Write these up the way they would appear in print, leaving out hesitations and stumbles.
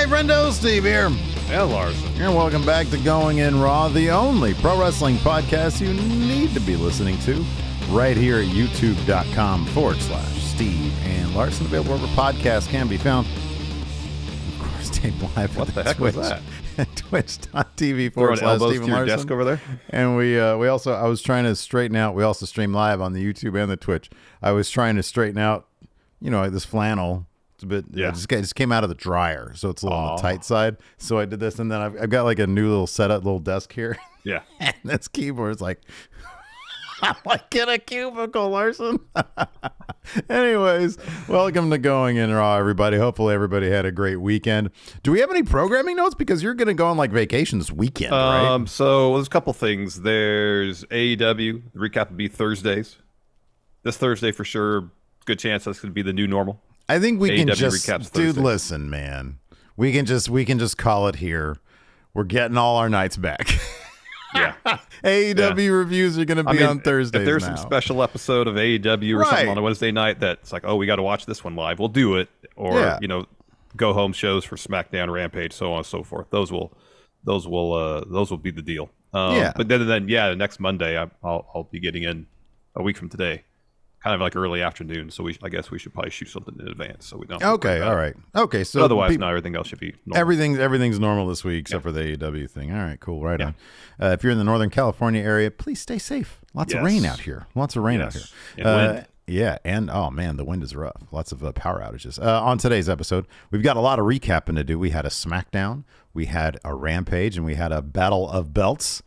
friendo, Steve here. And Larson. And welcome back to Going In Raw, the only pro wrestling podcast you need to be listening to right here at youtube.com/Steve and Larson. Available wherever podcasts can be found. Of course, tape live what the heck Twitch, was that? Twitch.tv Throwing elbows Steve to your Larson. desk over there? And we also, I was trying to straighten out, we also stream live on the YouTube and the Twitch. I was trying to straighten out, this flannel. It's a bit, it just came out of the dryer, so it's a little on the tight side. So I did this, and then I've got like a new little setup, little desk here. Yeah. And this keyboard's like, I'm like in a cubicle, Larson. Anyways, welcome to Going In Raw, everybody. Hopefully everybody had a great weekend. Do we have any programming notes? Because you're going to go on like vacation this weekend, right? So there's a couple things. There's AEW. The recap will be Thursdays. This Thursday for sure. Good chance that's going to be the new normal. I think we can AEW just, recaps dude, Thursdays. listen, man. We can just call it here. We're getting all our nights back. Yeah. AEW reviews are going to be on Thursdays If there's now. some special episode of AEW or something on a Wednesday night that's like, oh, we got to watch this one live, we'll do it. Or, go home shows for Smackdown, Rampage, so on and so forth. Those will be the deal. But then, next Monday, I'll be getting in a week from today. Kind of like early afternoon, so I guess we should probably shoot something in advance so we don't. Okay, all right. Okay, so but otherwise, everything else should be normal. Everything's normal this week except for the AEW thing. All right, cool, right on. If you're in the Northern California area, please stay safe. Lots of rain out here. Out here. And wind. Yeah, and oh man, the wind is rough. Lots of power outages. On today's episode, we've got a lot of recapping to do. We had a Smackdown, we had a Rampage, and we had a Battle of Belts.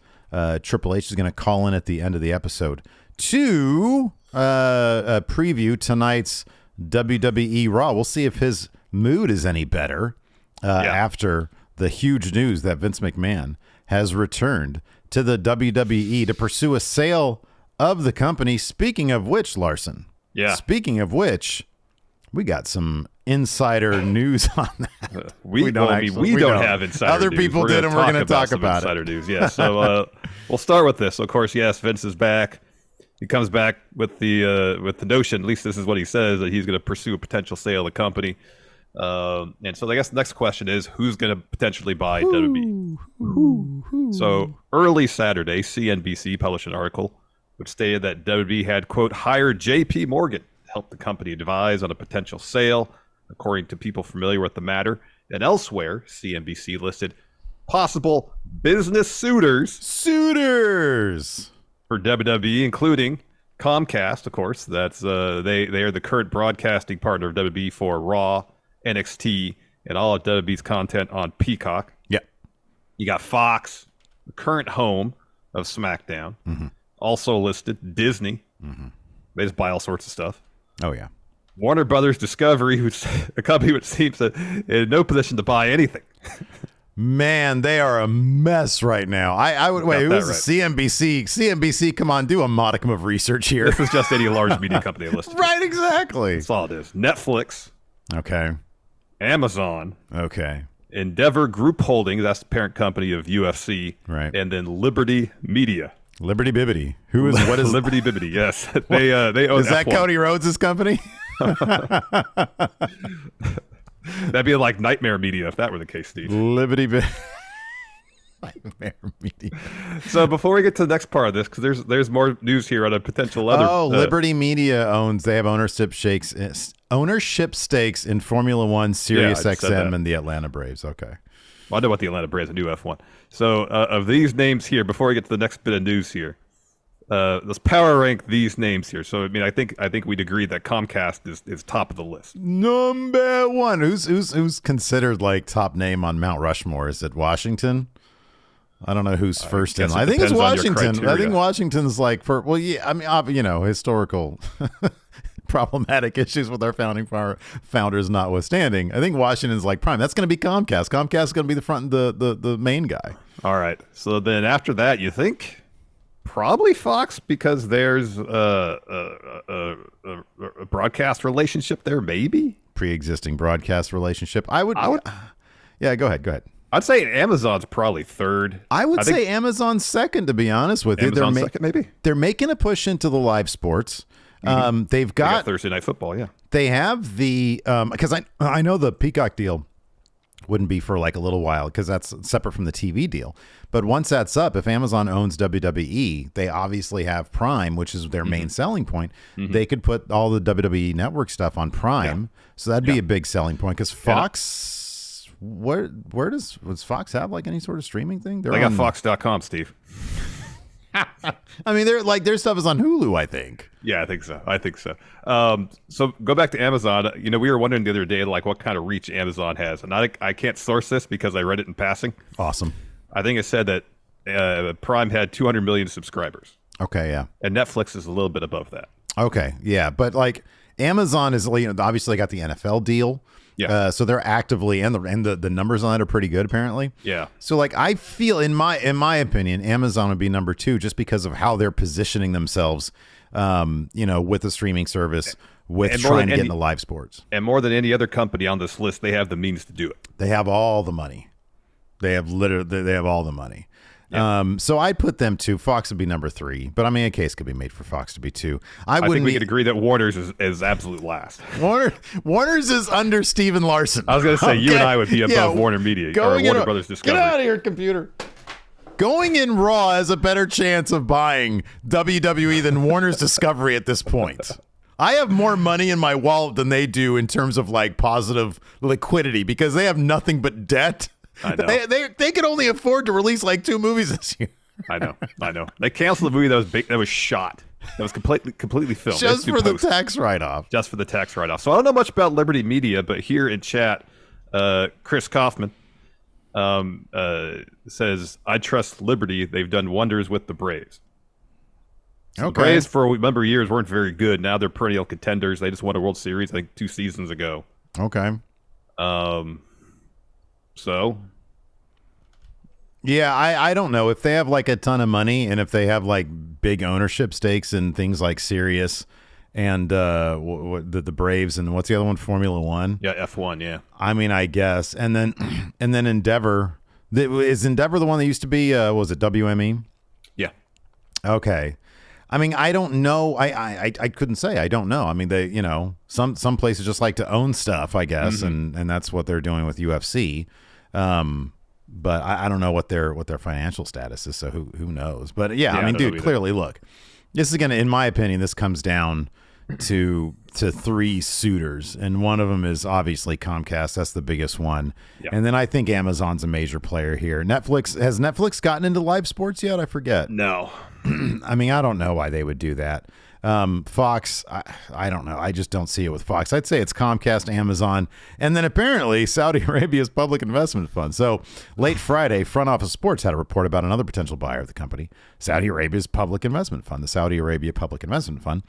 Triple H is going to call in at the end of the episode to preview tonight's WWE Raw. We'll see if his mood is any better after the huge news that Vince McMahon has returned to the WWE to pursue a sale of the company. Speaking of which, Larson. Yeah. Speaking of which, we got some insider news on that. We don't have insider Other news. people did, and we're going to talk about insider news. Yeah. So we'll start with this. Of course, yes, Vince is back. He comes back with the notion, at least this is what he says, that he's going to pursue a potential sale of the company. And so I guess the next question is, who's going to potentially buy WWE? So early Saturday, CNBC published an article which stated that WWE had, quote, hired J.P. Morgan to help the company advise on a potential sale, according to people familiar with the matter. And elsewhere, CNBC listed possible business suitors for WWE, including Comcast, of course. That's they are the current broadcasting partner of WWE for Raw, NXT, and all of WWE's content on Peacock. Yeah. You got Fox, the current home of SmackDown. Mm-hmm. Also listed Disney. Mm-hmm. They just buy all sorts of stuff. Oh, yeah. Warner Brothers Discovery, which a company which seems in no position to buy anything. Man, they are a mess right now. I would wait. It was right. CNBC. CNBC, come on, do a modicum of research here. This is just any large media company listed. Right, exactly. That's all it is. Netflix. Okay. Amazon. Okay. Endeavor Group Holdings, that's the parent company of UFC. Right. And then Liberty Media. Liberty Bibbity. What is Liberty Bibbity? Yes. They own Is that F1. Cody Rhodes' company? That'd be like Nightmare Media if that were the case, Steve. Liberty Nightmare Media. So before we get to the next part of this, because there's more news here on a potential other. Oh, Liberty Media they have ownership stakes in Formula One, Sirius XM, and the Atlanta Braves. Okay. Well, I know about the Atlanta Braves and new F1. So of these names here, before we get to the next bit of news here, let's power rank these names here. So I mean, I think we'd agree that Comcast is top of the list. Number one. Who's considered like top name on Mount Rushmore? Is it Washington? I don't know who's first in. I think it's Washington. I think Washington's like historical problematic issues with our founding founders notwithstanding. I think Washington's like prime. That's going to be Comcast. Comcast is going to be the main guy. All right. So then after that, you think probably Fox, because there's a broadcast relationship there, maybe pre-existing broadcast relationship. I would. Yeah, go ahead. I'd say Amazon's probably third. I would say Amazon's second, to be honest with you. Amazon's second, maybe. They're making a push into the live sports. Mm-hmm. They've got Thursday Night Football, yeah. They have the because I know the Peacock deal Wouldn't be for like a little while because that's separate from the TV deal. But once that's up, if Amazon owns WWE, they obviously have Prime, which is their main selling point. They could put all the WWE network stuff on Prime. So that'd be a big selling point because Fox, where does Fox have like any sort of streaming thing? They got Fox.com, Steve. I mean, they're like their stuff is on Hulu, I think. Yeah, I think so. So go back to Amazon. We were wondering the other day, like what kind of reach Amazon has, and I can't source this because I read it in passing. Awesome. I think it said that Prime had 200 million subscribers. Okay, yeah. And Netflix is a little bit above that. Okay, yeah, but like Amazon is, obviously got the NFL deal. Yeah. So they're actively and the numbers on that are pretty good apparently. Yeah. So like I feel in my opinion, Amazon would be number 2 just because of how they're positioning themselves, with the streaming service, with trying to get into live sports. And more than any other company on this list, they have the means to do it. They have all the money. They have all the money. Yeah. So I'd put them 2. Fox would be number 3, but I mean, a case could be made for Fox to be 2. I think we could agree that Warner's is absolute last. Warner's is under Steven Larson. I was going to say you and I would be above Warner Media or Warner Brothers Discovery. Get out of here, computer. Going in Raw has a better chance of buying WWE than Warner's Discovery at this point. I have more money in my wallet than they do in terms of like positive liquidity because they have nothing but debt. I know. They could only afford to release like 2 movies this year. I know. They canceled the movie that was shot. That was completely filmed. Just for the tax write-off. Just for the tax write-off. So I don't know much about Liberty Media, but here in chat, Chris Kaufman says, I trust Liberty. They've done wonders with the Braves. So the Braves for a number of years weren't very good. Now they're perennial contenders. They just won a World Series, I think, 2 seasons ago. Okay. So, yeah, I don't know if they have like a ton of money and if they have like big ownership stakes in things like Sirius and the Braves and what's the other one? Formula One. Yeah, F1. Yeah. I mean, I guess, and then Endeavor. Is Endeavor the one that used to be? Was it WME? Yeah. Okay. I mean, I don't know. I couldn't say. I don't know. I mean, they, some places just like to own stuff, I guess, and that's what they're doing with UFC. But I don't know what their financial status is. So who knows? But yeah, I mean, dude, clearly, look, this is gonna, in my opinion, this comes down to 3 suitors, and one of them is obviously Comcast. That's the biggest one, and then I think Amazon's a major player here. Has Netflix gotten into live sports yet? I forget. No. I mean, I don't know why they would do that. Fox, I don't know. I just don't see it with Fox. I'd say it's Comcast, Amazon, and then apparently Saudi Arabia's public investment fund. So late Friday, Front Office Sports had a report about another potential buyer of the company, Saudi Arabia's public investment fund, the Saudi Arabia Public Investment Fund.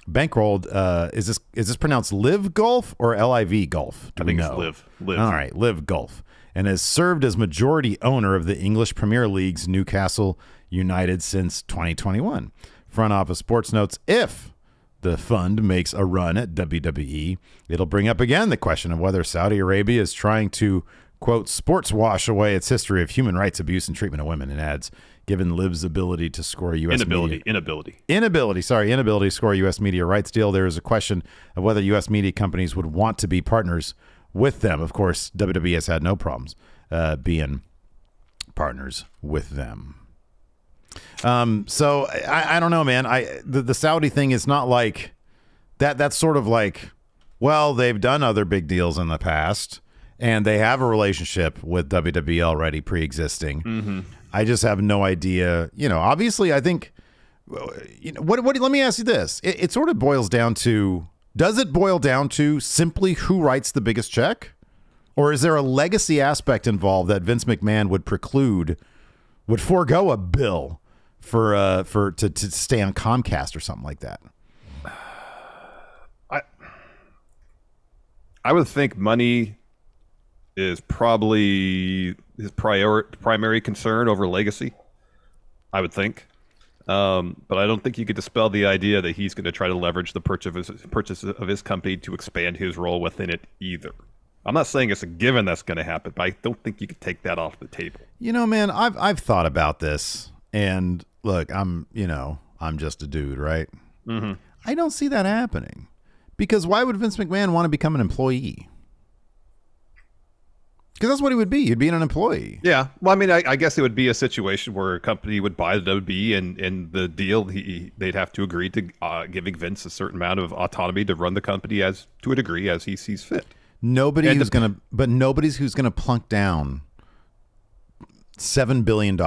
Bankrolled, is this pronounced Live Gulf or LIV Gulf? I think it's Live. All right, Live Gulf. And has served as majority owner of the English Premier League's Newcastle United since 2021. Front Office Sports notes, if the fund makes a run at WWE, it'll bring up again the question of whether Saudi Arabia is trying to, quote, sports wash away its history of human rights abuse and treatment of women, and adds, given Liv's ability to score U.S. Inability to score a U.S. media rights deal, there is a question of whether U.S. media companies would want to be partners with them. Of course, WWE has had no problems being partners with them. So I don't know, man. The Saudi thing is not like that. That's sort of like, well, they've done other big deals in the past and they have a relationship with WWE already pre-existing. I just have no idea. Obviously I think, let me ask you this. It sort of boils down to, does it boil down to simply who writes the biggest check? Or is there a legacy aspect involved that Vince McMahon would forego a bill to stay on Comcast or something like that? I would think money is probably his primary concern over legacy. I would think, but I don't think you could dispel the idea that he's going to try to leverage the purchase of his company to expand his role within it either. I'm not saying it's a given that's going to happen, but I don't think you could take that off the table. Man, I've thought about this, and look, I'm just a dude, right? I don't see that happening, because why would Vince McMahon want to become an employee? Because that's what he would be. He'd be an employee. Yeah. Well, I mean, I guess it would be a situation where a company would buy the WWE, and the deal, they'd have to agree to giving Vince a certain amount of autonomy to run the company to a degree as he sees fit. Nobody's who's gonna plunk down $7 billion.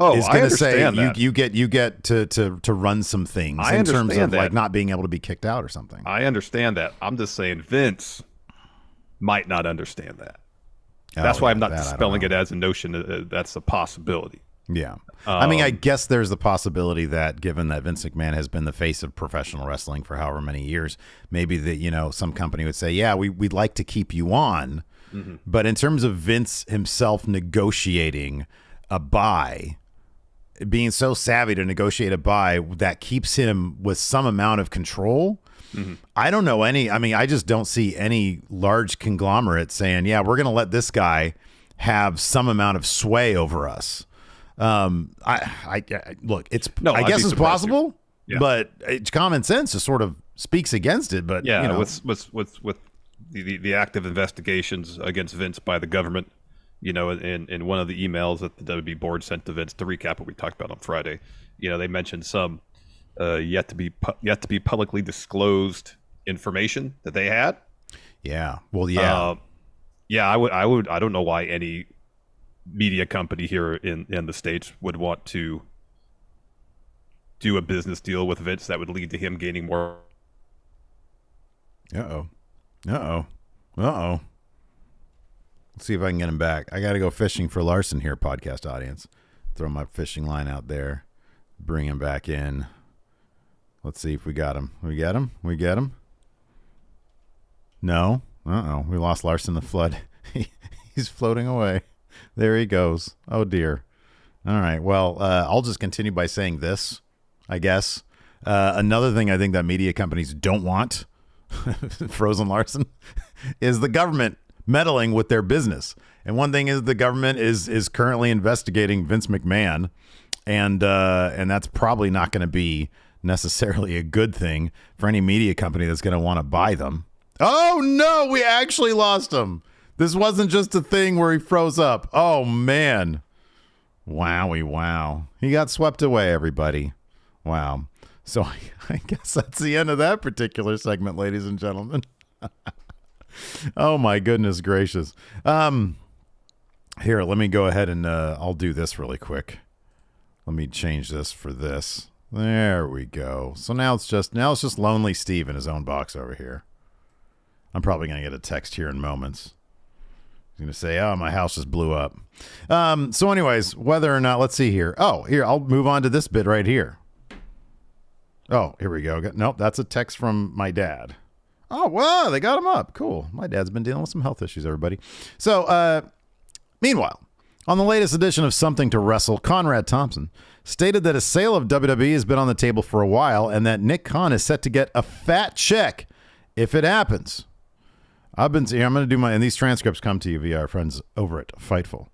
Oh, is I going to say understand that. you get to run some things I in terms of that. like not being able to be kicked out or something. I understand that. I'm just saying Vince might not understand that. That's why I'm not dispelling it as a notion that's a possibility. Yeah. I mean, I guess there's the possibility that given that Vince McMahon has been the face of professional wrestling for however many years, maybe that, some company would say, yeah, we'd like to keep you on. Mm-hmm. But in terms of Vince himself negotiating a buy, being so savvy to negotiate a buy that keeps him with some amount of control, I don't know I just don't see any large conglomerate saying, yeah, we're going to let this guy have some amount of sway over us. Look, I guess it's possible, but it's common sense just sort of speaks against it. But yeah, with the active investigations against Vince by the government, in one of the emails that the WWE board sent to Vince to recap what we talked about on Friday, they mentioned some yet to be publicly disclosed information that they had. Yeah. Well, yeah. I don't know why any media company here in the States would want to do a business deal with Vince that would lead to him gaining more. Let's see if I can get him back. I got to go fishing for Larson here, podcast audience. Throw my fishing line out there. Bring him back in. Let's see if we got him. We get him? No. We lost Larson in the flood. He's floating away. There he goes. Oh, dear. All right. Well, I'll just continue by saying this, I guess. Another thing I think that media companies don't want, Frozen Larson, is the government meddling with their business. And one thing is the government is currently investigating Vince McMahon, and that's probably not going to be necessarily a good thing for any media company that's going to want to buy them. Oh, no, we actually lost him. This wasn't just a thing where he froze up. Oh, man. Wowie, wow. He got swept away, everybody. Wow. So I guess that's the end of that particular segment, ladies and gentlemen. Oh, my goodness gracious. Here, let me go ahead and I'll do this really quick. Let me change this for this. There we go. So now it's just Lonely Steve in his own box over here. I'm probably going to get a text here in moments. He's going to say, oh, my house just blew up. So anyways, whether or not, let's see here. Oh, here, I'll move on to this bit right here. Oh, here we go. Nope, that's a text from my dad. Oh, wow, they got him up. Cool. My dad's been dealing with some health issues, everybody. So, meanwhile, on the latest edition of Something to Wrestle, Conrad Thompson stated that a sale of WWE has been on the table for a while and that Nick Khan is set to get a fat check if it happens. I'm going to do and these transcripts come to you via our friends over at Fightful.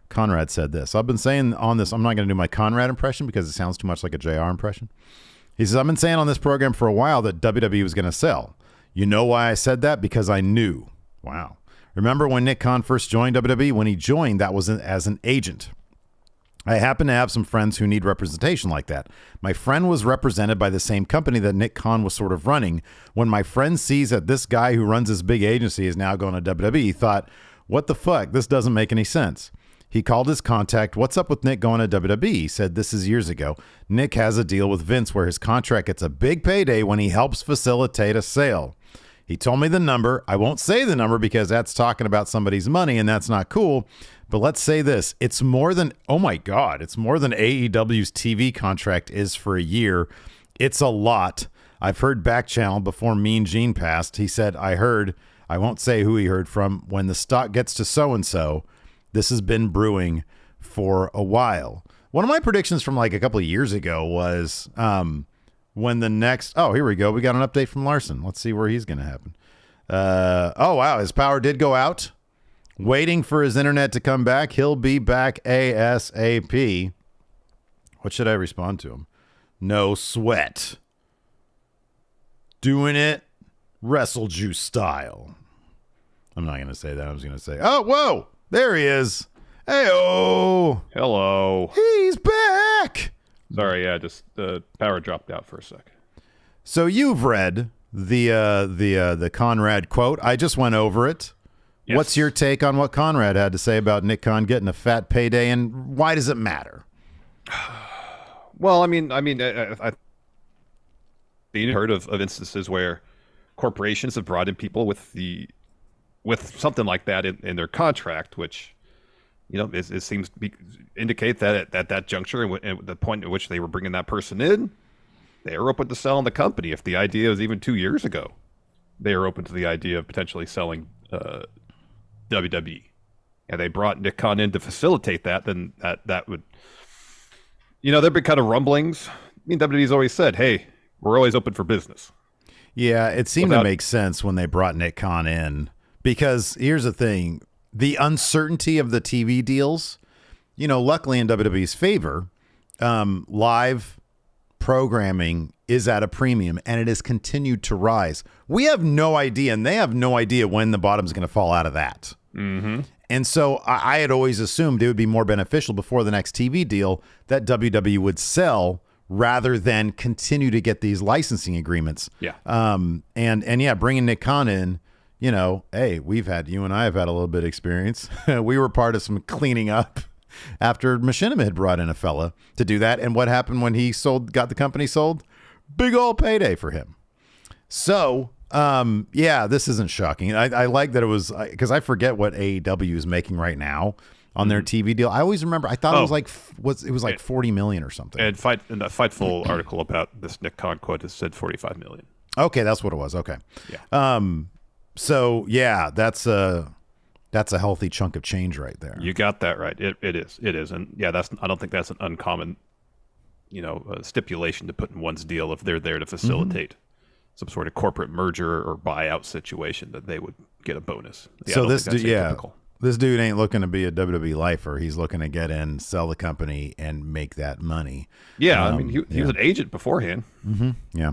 Conrad said this. I've been saying on this, I'm not going to do my Conrad impression because it sounds too much like a JR impression. He says, I've been saying on this program for a while that WWE was going to sell. You know why I said that? Because I knew. Wow. Remember when Nick Khan first joined WWE? When he joined, that was as an agent. I happen to have some friends who need representation like that. My friend was represented by the same company that Nick Khan was sort of running. When my friend sees that this guy who runs this big agency is now going to WWE, he thought, what the fuck? This doesn't make any sense. He called his contact. What's up with Nick going to WWE? He said, this is years ago. Nick has a deal with Vince where his contract gets a big payday when he helps facilitate a sale. He told me the number. I won't say the number because that's talking about somebody's money and that's not cool. But let's say this. It's more than, oh my God, it's more than AEW's TV contract is for a year. It's a lot. I've heard back channel before Mean Gene passed. He said, I won't say who he heard from, when the stock gets to so-and-so, this has been brewing for a while. One of my predictions from like a couple of years ago was when the next, oh, here we go. We got an update from Larson. Let's see where he's going to happen. Oh, wow. His power did go out. Waiting for his internet to come back. He'll be back ASAP. What should I respond to him? No sweat. Doing it Wrestle Juice style. I'm not going to say that. I was going to say, oh, whoa, there he is. Hey-oh. Hello. He's back. Sorry, yeah, just the power dropped out for a sec. So you've read the Conrad quote. I just went over it. Yes. What's your take on what Conrad had to say about Nick Khan getting a fat payday, and why does it matter? Well, I've heard of instances where corporations have brought in people with something like that in their contract, which it seems to indicate that at that juncture and the point at which they were bringing that person in, they were open to selling the company. If the idea was even 2 years ago, they were open to the idea of potentially selling WWE, and they brought Nick Khan in to facilitate that. Then that would, there'd be kind of rumblings. WWE's always said, "Hey, we're always open for business." Yeah, it seemed to make sense when they brought Nick Khan in, because here's the thing: the uncertainty of the TV deals. Luckily in WWE's favor, live programming is at a premium, and it has continued to rise. We have no idea, and they have no idea when the bottom's going to fall out of that. Mm-hmm. And so I had always assumed it would be more beneficial before the next TV deal that WWE would sell rather than continue to get these licensing agreements. Yeah. And yeah, bringing Nick Khan in, hey, you and I have had a little bit of experience. We were part of some cleaning up after Machinima had brought in a fella to do that. And what happened when he got the company sold? Big old payday for him. So, yeah, this isn't shocking. I like that it was, because I forget what AEW is making right now on their TV deal. I always remember, I thought it was like 40 million or something. And the Fightful article about this Nick Khan quote has said 45 million. Okay, that's what it was. Okay. Yeah. So yeah, that's a healthy chunk of change right there. You got that right. It is. And yeah, I don't think that's an uncommon, stipulation to put in one's deal if they're there to facilitate some sort of corporate merger or buyout situation, that they would get a bonus. Yeah, so this dude ain't looking to be a WWE lifer. He's looking to get in, sell the company, and make that money. Yeah, he was an agent beforehand. Mm-hmm. Yeah.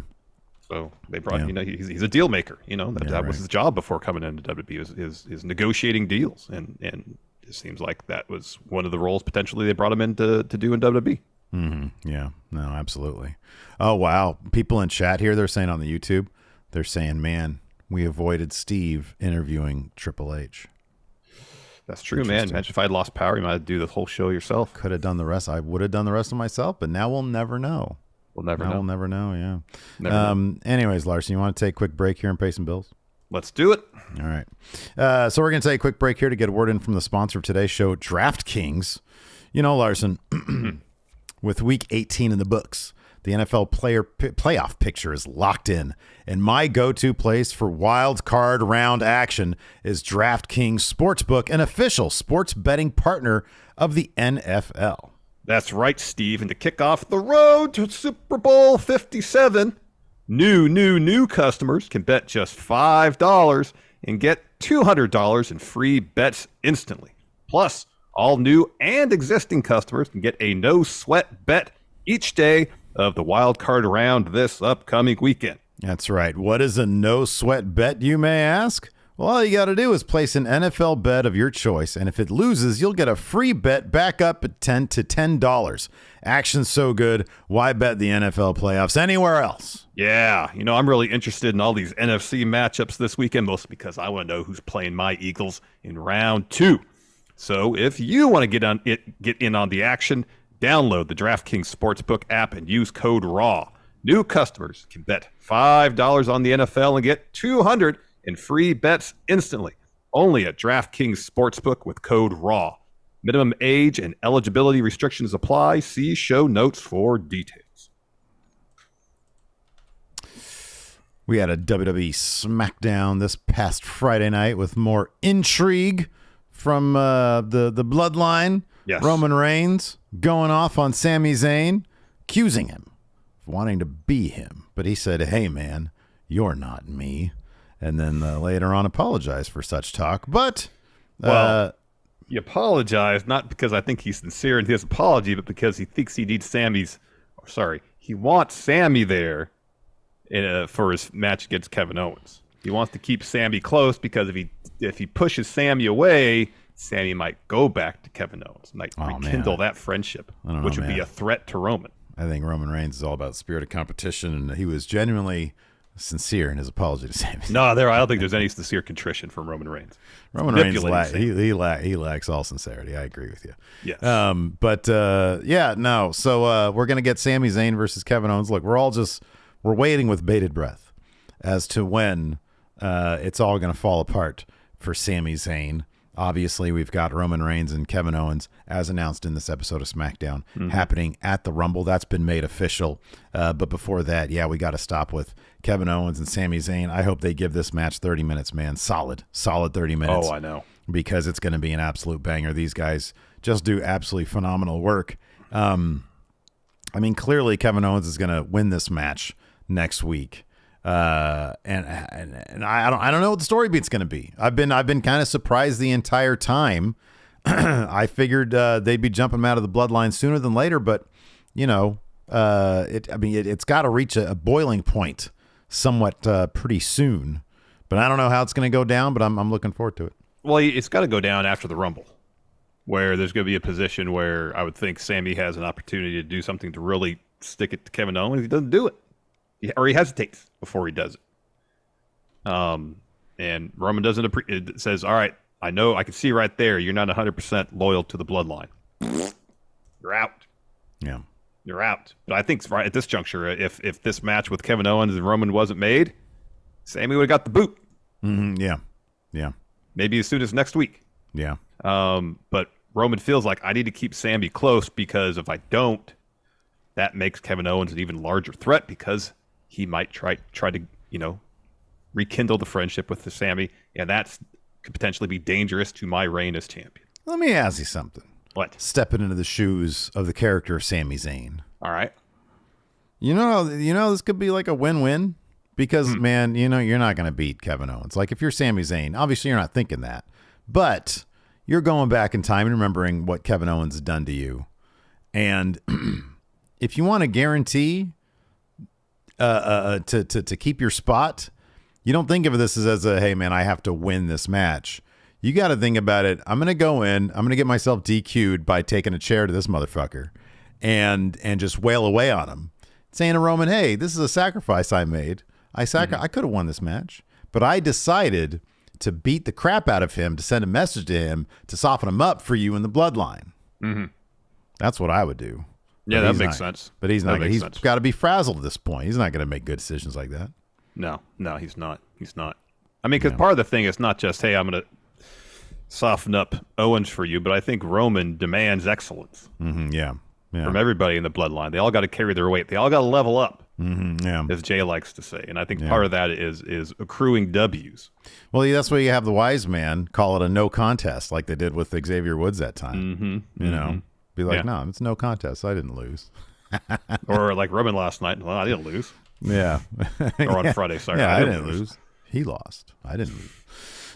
So they brought, he's a deal maker. That was his job before coming into WWE, is negotiating deals, and it seems like that was one of the roles potentially they brought him in to do in WWE. Mm-hmm. Yeah, no, absolutely. Oh, wow. People in chat here, they're saying on the YouTube, they're saying, man, we avoided Steve interviewing Triple H. That's true, man. Imagine if I had lost power, you might do the whole show yourself. Could have done the rest. I would have done the rest of myself, but now we'll never know. We'll never know, yeah. Never know. Anyways, Larson, you want to take a quick break here and pay some bills? Let's do it. All right. So we're going to take a quick break here to get a word in from the sponsor of today's show, DraftKings. Larson, with Week 18 in the books, the NFL playoff picture is locked in, and my go-to place for wild card round action is DraftKings Sportsbook, an official sports betting partner of the NFL. That's right, Steve. And to kick off the road to Super Bowl 57, new customers can bet just $5 and get $200 in free bets instantly. Plus, all new and existing customers can get a no-sweat bet each day of the wild card round this upcoming weekend. That's right. What is a no-sweat bet, you may ask? Well, all you got to do is place an NFL bet of your choice, and if it loses, you'll get a free bet back up at $10. Action's so good, why bet the NFL playoffs anywhere else? Yeah, I'm really interested in all these NFC matchups this weekend, mostly because I want to know who's playing my Eagles in round 2. So if you want to get in on the action, download the DraftKings Sportsbook app and use code RAW. New customers can bet $5 on the NFL and get $200 in free bets instantly. Only at DraftKings Sportsbook with code RAW. Minimum age and eligibility restrictions apply. See show notes for details. We had a WWE Smackdown this past Friday night with more intrigue from the Bloodline. Yes. Roman Reigns going off on Sami Zayn, accusing him of wanting to be him. But he said, hey, man, you're not me. And then later on apologized for such talk. But he apologized not because I think he's sincere in his apology, but because he thinks he needs he wants Sami there for his match against Kevin Owens. He wants to keep Sammy close because if he pushes Sammy away, Sammy might go back to Kevin Owens, might rekindle that friendship, which would be a threat to Roman. I think Roman Reigns is all about spirit of competition, and he was genuinely sincere in his apology to Sami Zayn. No, I don't think there's any sincere contrition from Roman Reigns. Roman Reigns, he lacks all sincerity. I agree with you. Yes. So we're gonna get Sami Zayn versus Kevin Owens. Look, we're waiting with bated breath as to when it's all gonna fall apart for Sami Zayn. Obviously, we've got Roman Reigns and Kevin Owens, as announced in this episode of SmackDown, happening at the Rumble. That's been made official. But before that, we got to stop with Kevin Owens and Sami Zayn. I hope they give this match 30 minutes, man. Solid 30 minutes. Oh, I know. Because it's going to be an absolute banger. These guys just do absolutely phenomenal work. Clearly Kevin Owens is going to win this match next week. And I don't know what the story beat's going to be. I've been kind of surprised the entire time. I figured they'd be jumping him out of the bloodline sooner than later, but it's got to reach a boiling point somewhat pretty soon. But I don't know how it's going to go down, but I'm looking forward to it. Well, it's got to go down after the Rumble, where there's going to be a position where I would think Sammy has an opportunity to do something to really stick it to Kevin Owens. He doesn't do it. Or he hesitates before he does it. And Roman doesn't it says, all right, I know, I can see right there, you're not 100% loyal to the bloodline. You're out. Yeah. You're out. But I think right at this juncture, if this match with Kevin Owens and Roman wasn't made, Sammy would have got the boot. Mm-hmm. Yeah. Yeah. Maybe as soon as next week. Yeah. But Roman feels like I need to keep Sammy close because if I don't, that makes Kevin Owens an even larger threat because he might try to, rekindle the friendship with the Sammy, and that could potentially be dangerous to my reign as champion. Let me ask you something. What? Stepping into the shoes of the character of Sami Zayn. All right. This could be like a win-win because, man, you're not going to beat Kevin Owens. Like, if you're Sami Zayn, obviously you're not thinking that, but you're going back in time and remembering what Kevin Owens has done to you. And if you want to guarantee to keep your spot, you don't think of this as a, hey man, I have to win this match. You got to think about it. I'm going to go in, I'm going to get myself DQ'd by taking a chair to this motherfucker and just wail away on him, saying to Roman, hey, this is a sacrifice I made. I could have won this match, but I decided to beat the crap out of him, to send a message to him, to soften him up for you in the bloodline. Mm-hmm. That's what I would do. Yeah, that makes sense. But he's not. He's got to be frazzled at this point. He's not going to make good decisions like that. No, he's not. He's not. I mean, because part of the thing is not just, hey, I'm going to soften up Owens for you, but I think Roman demands excellence. Mm-hmm, yeah. From everybody in the bloodline. They all got to carry their weight. They all got to level up, as Jay likes to say. And I think part of that is accruing W's. Well, that's why you have the wise man call it a no contest, like they did with Xavier Woods that time. Mm-hmm. Be like, no, it's no contest. I didn't lose. Or like Roman last night. Well, I didn't lose. Yeah. Or on Friday, sorry. Yeah, I didn't lose. He lost. I didn't lose.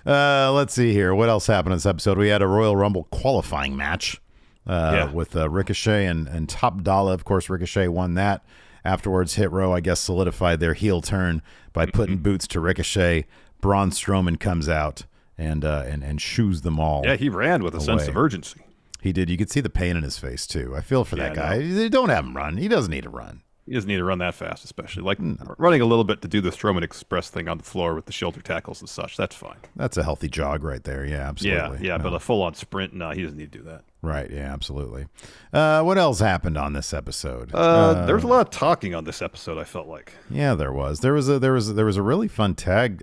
Let's see here. What else happened in this episode? We had a Royal Rumble qualifying match with Ricochet and Top Dollar. Of course, Ricochet won that. Afterwards, Hit Row, I guess, solidified their heel turn by putting boots to Ricochet. Braun Strowman comes out and shoos them all. Yeah, he ran with a sense of urgency. He did. You could see the pain in his face, too. I feel for that guy. No. Don't have him run. He doesn't need to run. He doesn't need to run that fast, especially. Like, running a little bit to do the Strowman Express thing on the floor with the shoulder tackles and such, that's fine. That's a healthy jog right there. Yeah, absolutely. Yeah, but a full-on sprint, no, he doesn't need to do that. Right, yeah, absolutely. What else happened on this episode? There was a lot of talking on this episode, I felt like. Yeah, there was. There was a really fun tag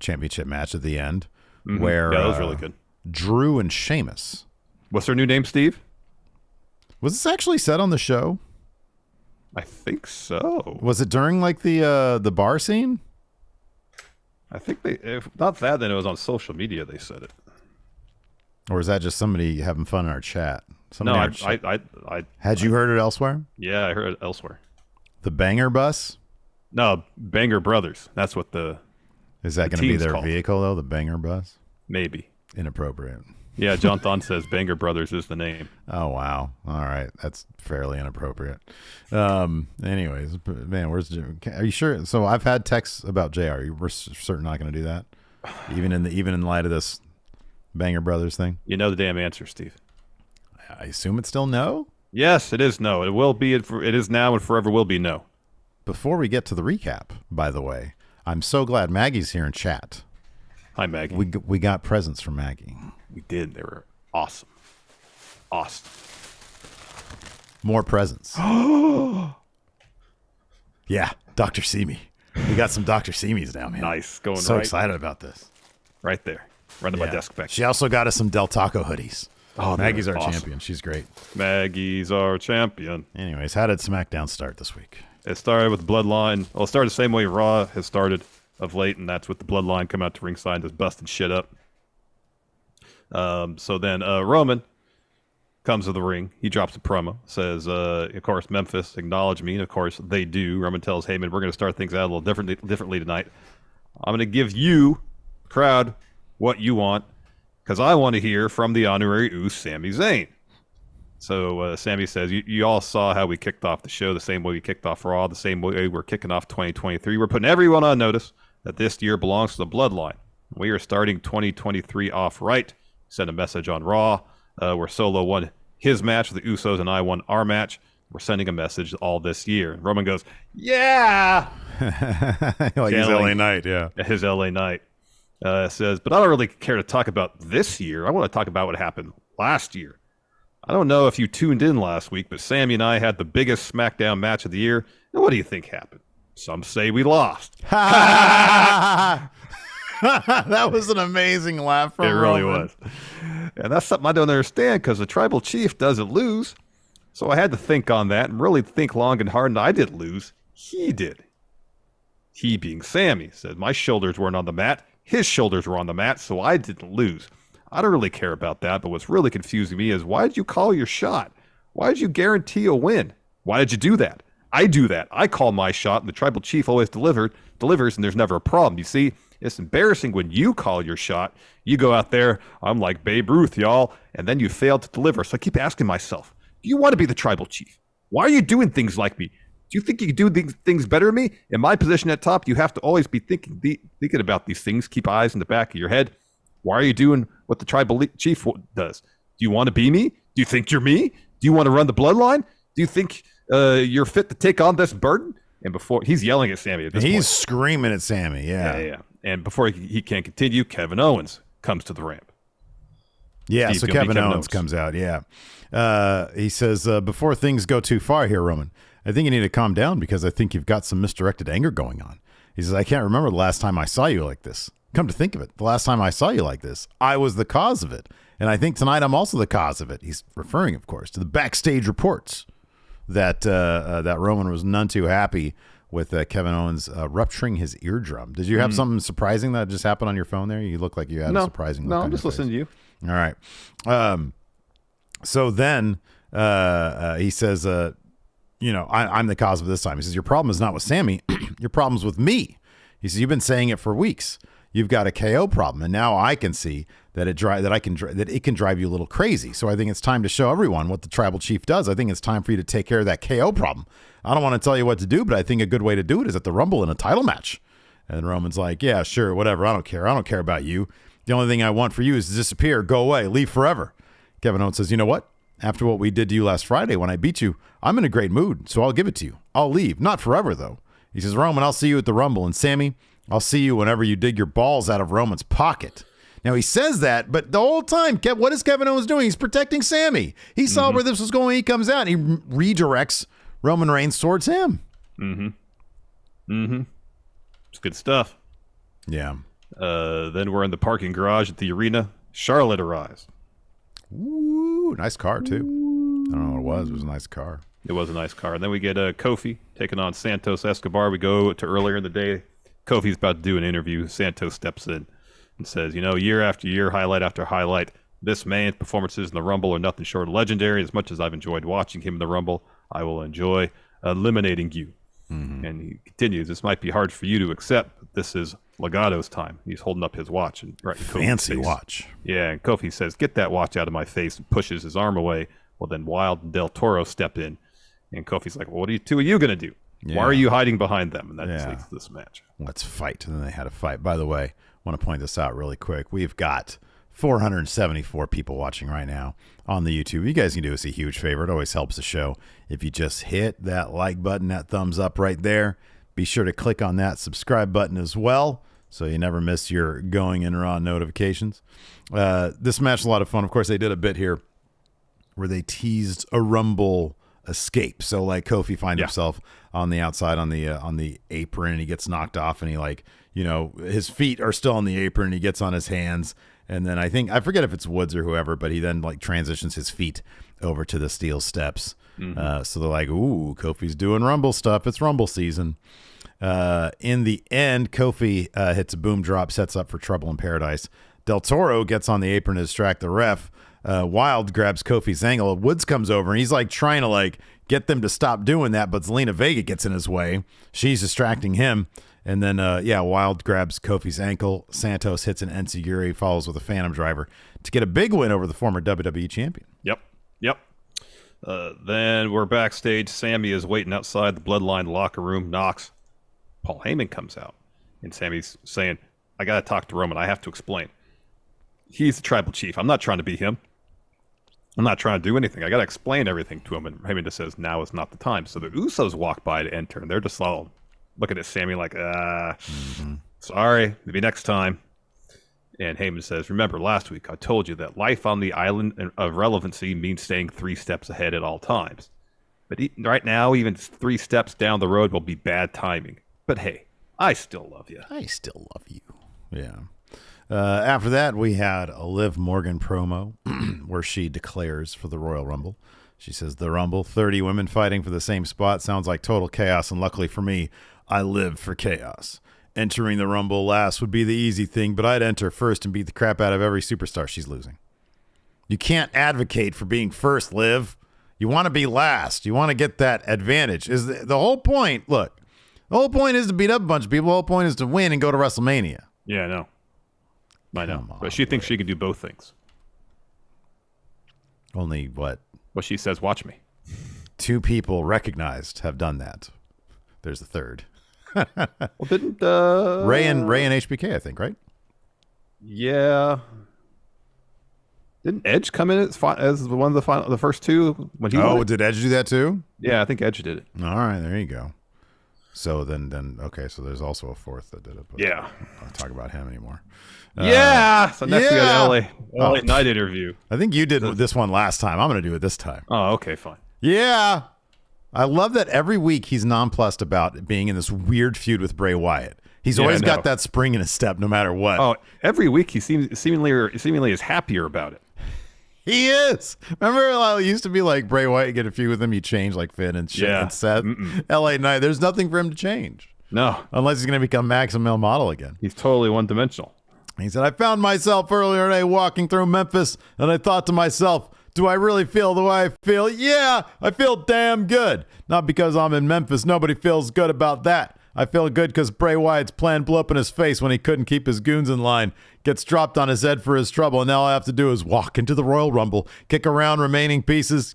championship match at the end where that was really good. Drew and Sheamus. What's their new name, Steve? Was this actually said on the show? I think so. Was it during like the bar scene? I think if not that, then it was on social media they said it. Or is that just somebody having fun in our chat? Somebody I had you heard it elsewhere? Yeah, I heard it elsewhere. The Banger Bus? No, Banger Brothers. That's what Is that going to be their vehicle though? The Banger Bus? Maybe. Inappropriate. Yeah, John Thon says Banger Brothers is the name. Oh, wow. All right. That's fairly inappropriate. Anyways, man, where's Jim? Are you sure? So I've had texts about JR. We're certain not going to do that? Even in light of this Banger Brothers thing? You know the damn answer, Steve. I assume it's still no? Yes, it is no. It will be. It is now and forever will be no. Before we get to the recap, by the way, I'm so glad Maggie's here in chat. Hi, Maggie. We got presents from Maggie. We did. They were awesome. Awesome. More presents. Yeah, Dr. Simi. We got some Dr. Simis now, man. Nice. Going so right. excited about this. Right there. Right to my desk back. She also got us some Del Taco hoodies. Oh, Maggie's our awesome. champion. She's great. Maggie's our champion. Anyways, how did SmackDown start this week? It started with Bloodline. Well, it started the same way Raw has started of late, and that's with the Bloodline come out to ringside and just busting shit up. So then Roman comes to the ring. He drops a promo. Says, of course, Memphis, acknowledge me. And, of course, they do. Roman tells Heyman, we're going to start things out a little differently tonight. I'm going to give you, crowd, what you want, because I want to hear from the honorary Uce, Sami Zayn. So Sami says, you all saw how we kicked off the show, the same way we kicked off Raw, the same way we're kicking off 2023. We're putting everyone on notice that this year belongs to the Bloodline. We are starting 2023 off right. Sent a message on Raw where Solo won his match with the Usos and I won our match. We're sending a message all this year. And Roman goes, yeah! Like his LA Knight, yeah. His LA Knight. Says, but I don't really care to talk about this year. I want to talk about what happened last year. I don't know if you tuned in last week, but Sammy and I had the biggest SmackDown match of the year. And what do you think happened? Some say we lost. That was an amazing laugh from It really Roman. was. And that's something I don't understand because the tribal chief doesn't lose. So I had to think on that and really think long and hard. And I didn't lose. He did. He being Sammy said, my shoulders weren't on the mat. His shoulders were on the mat, so I didn't lose. I don't really care about that, but what's really confusing me is why did you call your shot? Why did you guarantee a win? Why did you do that? I do that. I call my shot, and the tribal chief always delivers, and there's never a problem. You see, it's embarrassing when you call your shot. You go out there, I'm like Babe Ruth, y'all, and then you fail to deliver. So I keep asking myself, do you want to be the tribal chief? Why are you doing things like me? Do you think you can do these things better than me? In my position at top, you have to always be thinking about these things. Keep eyes in the back of your head. Why are you doing what the tribal chief does? Do you want to be me? Do you think you're me? Do you want to run the bloodline? Do you think you're fit to take on this burden? And before he's yelling at Sammy at this point. He's screaming at Sammy, Yeah. And before he can continue, Kevin Owens comes to the ramp. Yeah, Steve's so Kevin Owens comes out, yeah. He says, before things go too far here, Roman, I think you need to calm down because I think you've got some misdirected anger going on. He says, I can't remember the last time I saw you like this. Come to think of it, the last time I saw you like this, I was the cause of it. And I think tonight I'm also the cause of it. He's referring, of course, to the backstage reports that that Roman was none too happy with Kevin Owens rupturing his eardrum. Did you have something surprising that just happened on your phone there? You look like you had a surprising look No, on I'm just your listening to you. All right. So then he says, I'm the cause of this time. He says, your problem is not with Sammy. Your problem's with me. He says, you've been saying it for weeks. You've got a KO problem. And now I can see that it can drive you a little crazy. So I think it's time to show everyone what the tribal chief does. I think it's time for you to take care of that KO problem. I don't want to tell you what to do, but I think a good way to do it is at the Rumble in a title match. And Roman's like, yeah, sure, whatever. I don't care. I don't care about you. The only thing I want for you is to disappear, go away, leave forever. Kevin Owens says, you know what? After what we did to you last Friday when I beat you, I'm in a great mood, so I'll give it to you. I'll leave. Not forever, though. He says, Roman, I'll see you at the Rumble. And Sammy, I'll see you whenever you dig your balls out of Roman's pocket. Now, he says that, but the whole time, what is Kevin Owens doing? He's protecting Sammy. He saw where this was going. He comes out and he redirects Roman Reigns towards him. It's good stuff. Yeah. Then we're in the parking garage at the arena. Charlotte arrives. Ooh, nice car, too. I don't know what it was. It was a nice car. It was a nice car. And then we get Kofi taking on Santos Escobar. We go to earlier in the day. Kofi's about to do an interview. Santos steps in and says, year after year, highlight after highlight, this man's performances in the Rumble are nothing short of legendary. As much as I've enjoyed watching him in the Rumble, I will enjoy eliminating you. And he continues, this might be hard for you to accept, but this is Legato's time. He's holding up his watch and right in Kofi's Fancy face. watch. Yeah, and Kofi says, "Get that watch out of my face," and pushes his arm away. Well, then Wild and Del Toro step in, and Kofi's like, "Well, what are you two of you gonna do? Yeah. Why are you hiding behind them?" And that just leads to this match. Let's fight. And then they had a fight. By the way, I want to point this out really quick. We've got 474 people watching right now on the YouTube. You guys can do us a huge favor. It always helps the show. If you just hit that like button, that thumbs up right there, be sure to click on that subscribe button as well, so you never miss your Going In Raw notifications. This match is a lot of fun. Of course, they did a bit here where they teased a Rumble escape. So like Kofi finds himself on the outside on the apron, and he gets knocked off, and he his feet are still on the apron, and he gets on his hands, and then I forget if it's Woods or whoever, but he then like transitions his feet over to the steel steps. So they're like, ooh, Kofi's doing Rumble stuff. It's Rumble season. In the end, Kofi hits a boom drop, sets up for Trouble in Paradise. Del Toro gets on the apron to distract the ref. Wild grabs Kofi's ankle. Woods comes over, and he's like trying to like get them to stop doing that, but Zelina Vega gets in his way. She's distracting him. And then, Wild grabs Kofi's ankle. Santos hits an enziguri, follows with a Phantom Driver to get a big win over the former WWE champion. Yep. Then we're backstage. Sammy is waiting outside the Bloodline locker room. Knocks. Paul Heyman comes out, and Sammy's saying, "I got to talk to Roman. I have to explain. He's the tribal chief. I'm not trying to be him. I'm not trying to do anything. I got to explain everything to him." And Heyman just says, "Now is not the time." So the Usos walk by to enter, and they're just all looking at Sammy like, sorry, maybe next time. And Heyman says, "Remember last week I told you that life on the island of relevancy means staying 3 steps ahead at all times. But right now, even 3 steps down the road will be bad timing. But hey, I still love you." I still love you. Yeah. After that, we had a Liv Morgan promo where she declares for the Royal Rumble. She says, "The Rumble, 30 women fighting for the same spot. Sounds like total chaos, and luckily for me, I live for chaos. Entering the Rumble last would be the easy thing, but I'd enter first and beat the crap out of every superstar." She's losing. You can't advocate for being first, Liv. You want to be last. You want to get that advantage. Is the whole point? Look, the whole point is to beat up a bunch of people. The whole point is to win and go to WrestleMania. Yeah, I know. I know. Come on, but she thinks she can do both things. Only what? Well, she says, "Watch me." 2 people recognized have done that. There's a third. Well, didn't Ray and HBK, I think, right? Yeah. Didn't Edge come in as one of the first 2 when he? Oh, did Edge do that too? Yeah, I think Edge did it. All right, there you go. So then okay, so there's also a fourth that did it. But Yeah. I don't talk about him anymore. So next we got LA Night interview. I think you did this one last time. I'm going to do it this time. Oh, okay, fine. Yeah. I love that every week he's nonplussed about being in this weird feud with Bray Wyatt. He's always got that spring in his step no matter what. Oh, every week he seemingly is happier about it. He is. Remember how it used to be like Bray Wyatt, get a feud with him, you change like Finn and shit and Seth. LA Knight, there's nothing for him to change. No. Unless he's going to become Maxim Male Model again. He's totally one-dimensional. He said, "I found myself earlier today walking through Memphis, and I thought to myself, do I really feel the way I feel? Yeah, I feel damn good. Not because I'm in Memphis. Nobody feels good about that. I feel good because Bray Wyatt's plan blew up in his face when he couldn't keep his goons in line. Gets dropped on his head for his trouble, and now all I have to do is walk into the Royal Rumble, kick around the remaining pieces,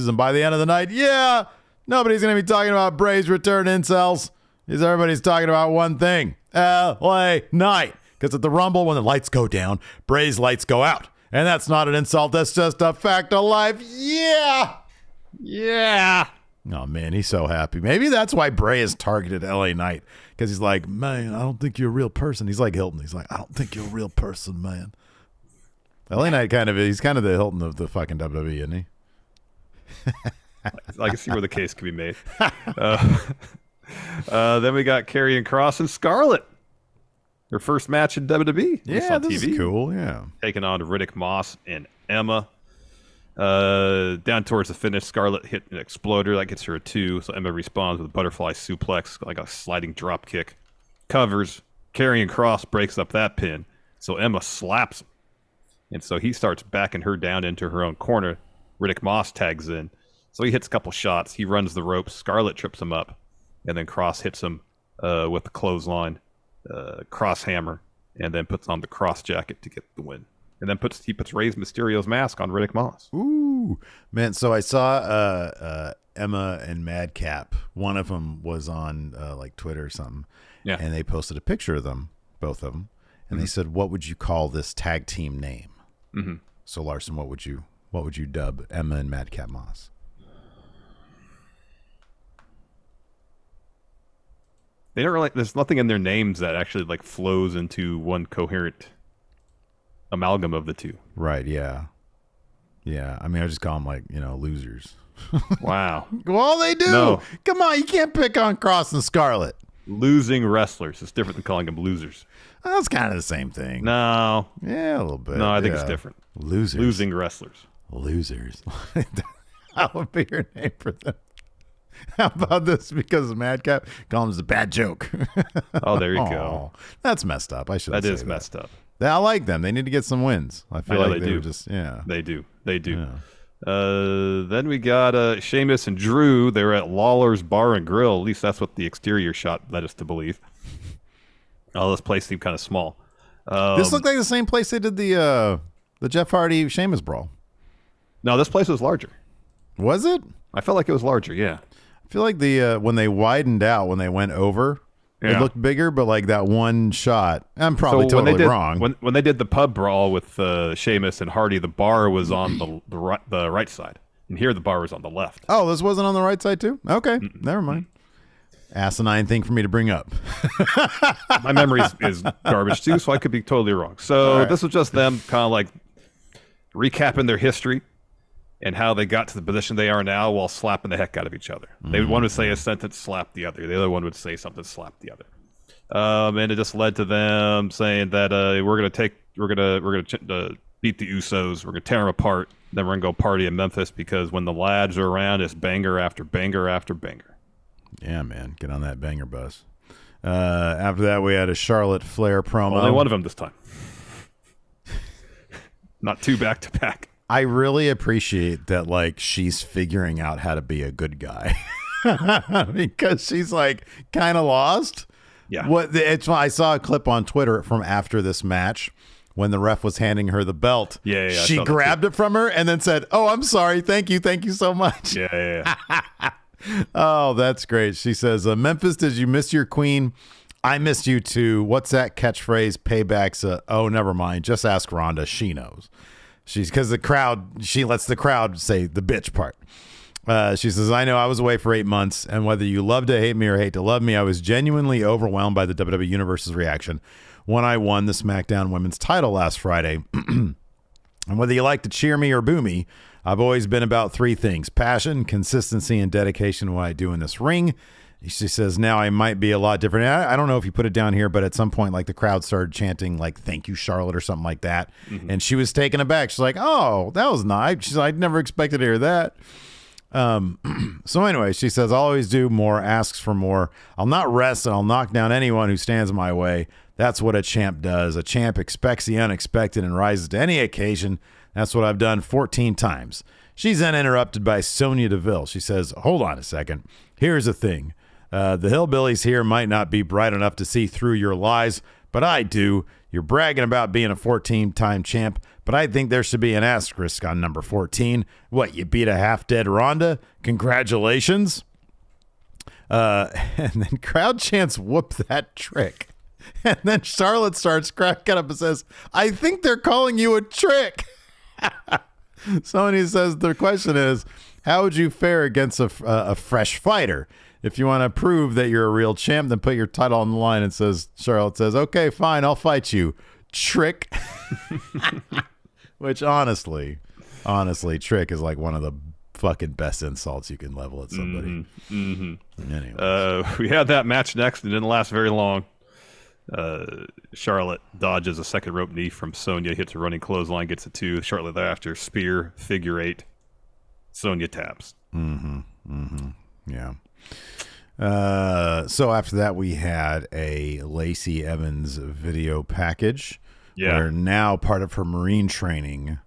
and by the end of the night, yeah, nobody's going to be talking about Bray's return incels. Everybody's talking about one thing, LA Knight. Because at the Rumble, when the lights go down, Bray's lights go out. And that's not an insult. That's just a fact of life. Yeah. Yeah. Oh, man, he's so happy. Maybe that's why Bray has targeted LA Knight. Because he's like, man, I don't think you're a real person. He's like Hilton. He's like, I don't think you're a real person, man. LA Knight he's kind of the Hilton of the fucking WWE, isn't he? I can see where the case could be made. Then we got Karrion Kross and Scarlett. Their first match in WWE. Yeah, this is cool, yeah. Taking on Riddick Moss and Emma. Down towards the finish, Scarlett hit an exploder. That gets her a 2. So Emma responds with a butterfly suplex, like a sliding drop kick. Covers. Karrion Kross breaks up that pin. So Emma slaps him. And so he starts backing her down into her own corner. Riddick Moss tags in. So he hits a couple shots. He runs the ropes. Scarlett trips him up. And then Kross hits him with the clothesline. cross hammer, and then puts on the cross jacket to get the win. And then he puts Rey Mysterio's mask on Riddick Moss. Ooh, man. So I saw Emma and Madcap. One of them was on like Twitter or something. Yeah. And they posted a picture of them, both of them. And they said, what would you call this tag team name? Mm-hmm. So Larson, what would you dub Emma and Madcap Moss? They don't really, there's nothing in their names that actually like flows into one coherent amalgam of the two. Right, yeah. Yeah, I mean, I just call them like, losers. Wow. Well, they do. No. Come on, you can't pick on Cross and Scarlet. Losing wrestlers. It's different than calling them losers. That's kind of the same thing. No. Yeah, a little bit. No, I think it's different. Losers. Losing wrestlers. Losers. That would be your name for them. How about this? Because of Madcap, call them the bad joke. Oh, there you go. That's messed up. I should. That is messed up. I like them. They need to get some wins. I feel like they were just They do. They do. Yeah. Then we got Sheamus and Drew. They were at Lawler's Bar and Grill. At least that's what the exterior shot led us to believe. Oh, this place seemed kind of small. This looked like the same place they did the Jeff Hardy Sheamus brawl. No, this place was larger. Was it? I felt like it was larger. Yeah. I feel like the when they widened out, when they went over, it looked bigger. But like that one shot, I'm probably totally wrong. When they did the pub brawl with Sheamus and Hardy, the bar was on the right side, and here the bar was on the left. Oh, this wasn't on the right side too? Okay, never mind. Asinine thing for me to bring up. My memory is garbage too, so I could be totally wrong. So this was just them kind of like recapping their history and how they got to the position they are now while slapping the heck out of each other. One would say a sentence, slap the other. The other one would say something, slap the other. And it just led to them saying that we're gonna beat the Usos. We're gonna tear them apart. Then we're gonna go party in Memphis because when the lads are around, it's banger after banger after banger. Yeah, man, get on that banger bus. After that, we had a Charlotte Flair promo. Only one of them this time. Not two back to back. I really appreciate that, like, she's figuring out how to be a good guy because she's like kind of lost. Yeah. I saw a clip on Twitter from after this match when the ref was handing her the belt. Yeah. She grabbed it from her and then said, "Oh, I'm sorry. Thank you so much." Yeah. Oh, that's great. She says, "Memphis, did you miss your queen? I missed you too. What's that catchphrase? Paybacks. Oh, never mind. Just ask Rhonda. She knows." Because she lets the crowd say the bitch part. She says, "I know I was away for 8 months, and whether you love to hate me or hate to love me, I was genuinely overwhelmed by the WWE Universe's reaction when I won the SmackDown Women's title last Friday. And whether you like to cheer me or boo me, I've always been about 3 things: passion, consistency, and dedication to what I do in this ring." She says, "Now I might be a lot different." I don't know if you put it down here, but at some point, like the crowd started chanting, like, "Thank you, Charlotte," or something like that. Mm-hmm. And she was taken aback. She's like, "Oh, that was nice." She's like, "I'd never expected to hear that." So anyway, she says, "I'll always do more, asks for more. I'll not rest, and I'll knock down anyone who stands in my way. That's what a champ does. A champ expects the unexpected and rises to any occasion. That's what I've done 14 times. She's then interrupted by Sonya Deville. She says, "Hold on a second. Here's the thing. The hillbillies here might not be bright enough to see through your lies, but I do. You're bragging about being a 14-time champ, but I think there should be an asterisk on number 14. What, you beat a half-dead Ronda? Congratulations." And then crowd chants, "Whoop that trick." And then Charlotte starts cracking up and says, "I think they're calling you a trick." Somebody says the question is, how would you fare against a fresh fighter? If you want to prove that you're a real champ, then put your title on the line. And Charlotte says, "Okay, fine, I'll fight you, trick." Which honestly, trick is like one of the fucking best insults you can level at somebody. Mm-hmm. Anyway, we had that match next. It didn't last very long. Charlotte dodges a second rope knee from Sonya, hits a running clothesline, gets a 2. Shortly thereafter, spear, figure 8. Sonya taps. Yeah. So after that, we had a Lacey Evans video package. Yeah. Where now part of her Marine training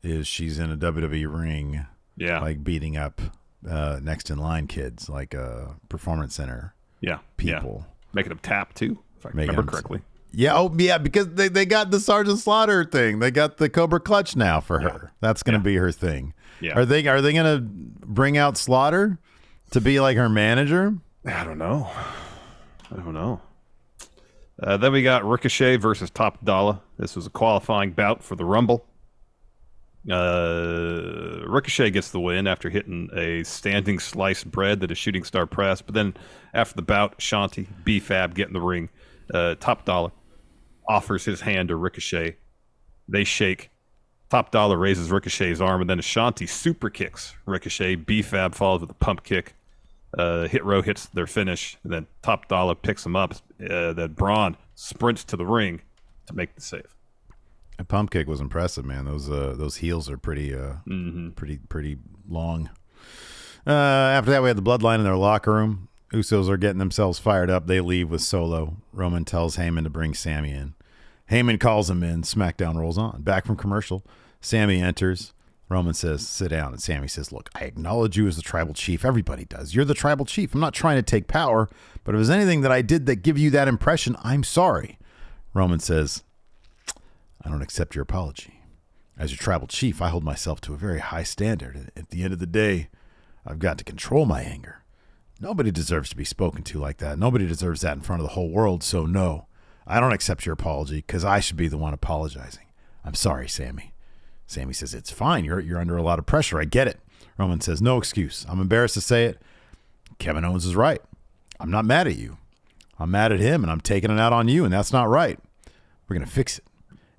is she's in a WWE ring. Yeah. Like beating up next in line kids, like Performance Center. Yeah. People. Making them tap too. if I remember correctly. Yeah, because they got the Sergeant Slaughter thing. They got the Cobra Clutch now for her. That's going to be her thing. Yeah. Are they going to bring out Slaughter to be like her manager? I don't know. Then we got Ricochet versus Top Dollar. This was a qualifying bout for the Rumble. Ricochet gets the win after hitting a standing sliced bread that a shooting star pressed. But then after the bout, Shanti, B-Fab get in the ring. Top Dollar offers his hand to Ricochet. They shake. Top Dollar raises Ricochet's arm, and then Ashanti super kicks Ricochet. B-Fab follows with a pump kick. Hit Row hits their finish, and then Top Dollar picks him up. Then Braun sprints to the ring to make the save. A pump kick was impressive, man. Those heels are pretty pretty long. After that, we had the Bloodline in their locker room. Usos are getting themselves fired up. They leave with Solo. Roman tells Heyman to bring Sammy in. Heyman calls him in. SmackDown rolls on. Back from commercial, Sammy enters. Roman says, sit down. And Sammy says, look, I acknowledge you as the tribal chief. Everybody does. You're the tribal chief. I'm not trying to take power, but if there's anything that I did that give you that impression, I'm sorry. Roman says, I don't accept your apology. As your tribal chief, I hold myself to a very high standard. At the end of the day, I've got to control my anger. Nobody deserves to be spoken to like that. Nobody deserves that in front of the whole world. So no, I don't accept your apology because I should be the one apologizing. I'm sorry, Sammy. Sammy says, it's fine. You're under a lot of pressure. I get it. Roman says, no excuse. I'm embarrassed to say it. Kevin Owens is right. I'm not mad at you. I'm mad at him, and I'm taking it out on you, and that's not right. We're going to fix it.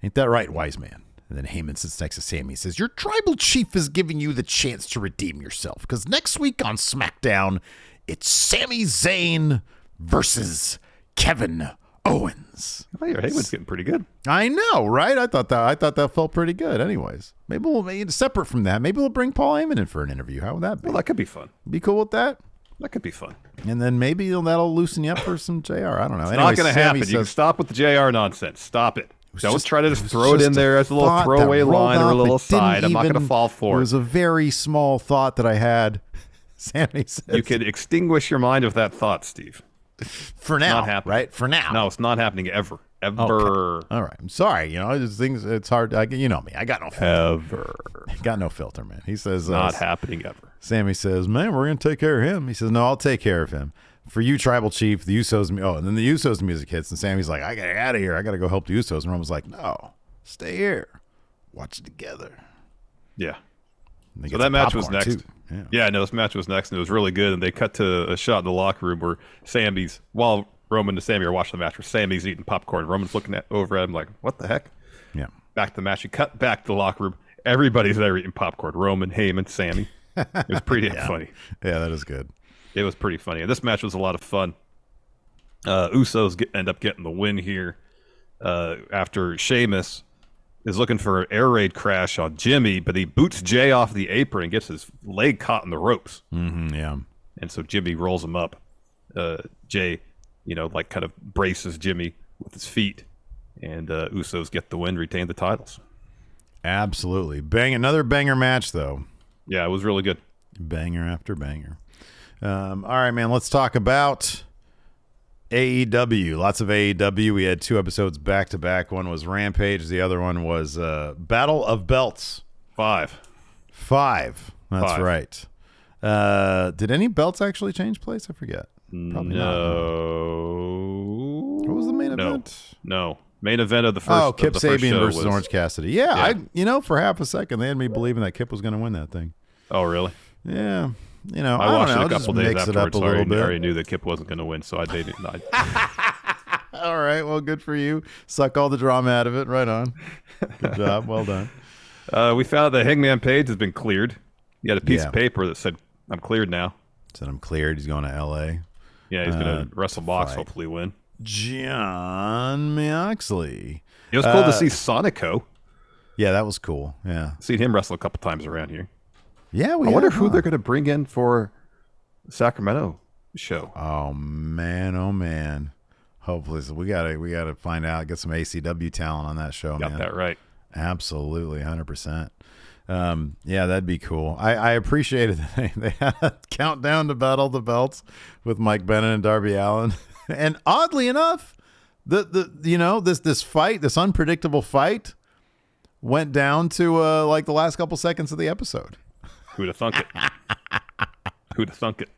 Ain't that right, wise man? And then Heyman sits next to Sammy and says, your tribal chief is giving you the chance to redeem yourself because next week on SmackDown, it's Sami Zayn versus Kevin Owens. Oh, your Heyman's getting pretty good. I know, right? I thought that felt pretty good. Anyways, maybe we'll make it separate from that. Maybe we'll bring Paul Heyman in for an interview. How would that be? Well, that could be fun. Be cool with that? That could be fun. And then maybe that'll loosen you up for some JR. I don't know. It's not going to happen. You can stop with the JR nonsense. Stop it. Don't try to just throw it in there as a little throwaway line or a little aside. I'm not going to fall for it. It was a very small thought that I had. Sammy says. You could extinguish your mind with that thought, Steve. For now, not happening. Right? For now. No, it's not happening ever. Ever. Okay. All right. I'm sorry. It's hard. You know me. I got no filter. Ever. Got no filter, man. He says. Not happening ever. Sammy says, man, we're going to take care of him. He says, no, I'll take care of him. For you, tribal chief, the Usos. And then the Usos music hits, and Sammy's like, I got to get out of here. I got to go help the Usos. And Roman's like, no, stay here. Watch it together. Yeah. So that match was next. Yeah, no, this match was next, and it was really good. And they cut to a shot in the locker room where while Roman and Sammy are watching the match, where Sammy's eating popcorn. Roman's looking over at him like, what the heck? Yeah. Back to the match. You cut back to the locker room. Everybody's there eating popcorn. Roman, Heyman, Sammy. It was pretty funny. Yeah, that is good. It was pretty funny. And this match was a lot of fun. Usos end up getting the win here after Sheamus is looking for an air raid crash on Jimmy, but he boots Jay off the apron and gets his leg caught in the ropes. Mm-hmm, yeah. And so Jimmy rolls him up. Jay, kind of braces Jimmy with his feet. And Usos get the win, retain the titles. Absolutely. Another banger match, though. Yeah, it was really good. Banger after banger. All right, man, let's talk about AEW. Lots of AEW. We had 2 episodes back-to-back. One was Rampage. The other one was Battle of Belts. 5. That's 5. right. Did any belts actually change place? I forget. Probably no. What was the main event? No. Main event of the first. Oh, Kip Sabian versus was Orange Cassidy. Yeah. For half a second, they had me believing that Kip was going to win that thing. Oh, really? Yeah. I watched it a couple days afterwards. I already knew that Kip wasn't going to win, so I dated. All right. Well, good for you. Suck all the drama out of it. Right on. Good job. Well done. We found that Hangman Page has been cleared. He had a piece of paper that said, I'm cleared now. Said I'm cleared. He's going to L.A. Yeah, he's going to wrestle Box, hopefully win. John Moxley. It was cool to see Sonico. Yeah, that was cool. Yeah. Seen him wrestle a couple times around here. Yeah, I wonder who they're going to bring in for the Sacramento show. Oh man. Hopefully, so we gotta find out, get some ACW talent on that show. Got that right. Absolutely, 100%. Yeah, that'd be cool. I appreciated that they had a countdown to Battle of the Belts with Mike Bennett and Darby Allin. And oddly enough, This fight, this unpredictable fight, went down to like the last couple seconds of the episode. Who'd have thunk it? Who'd have thunk it?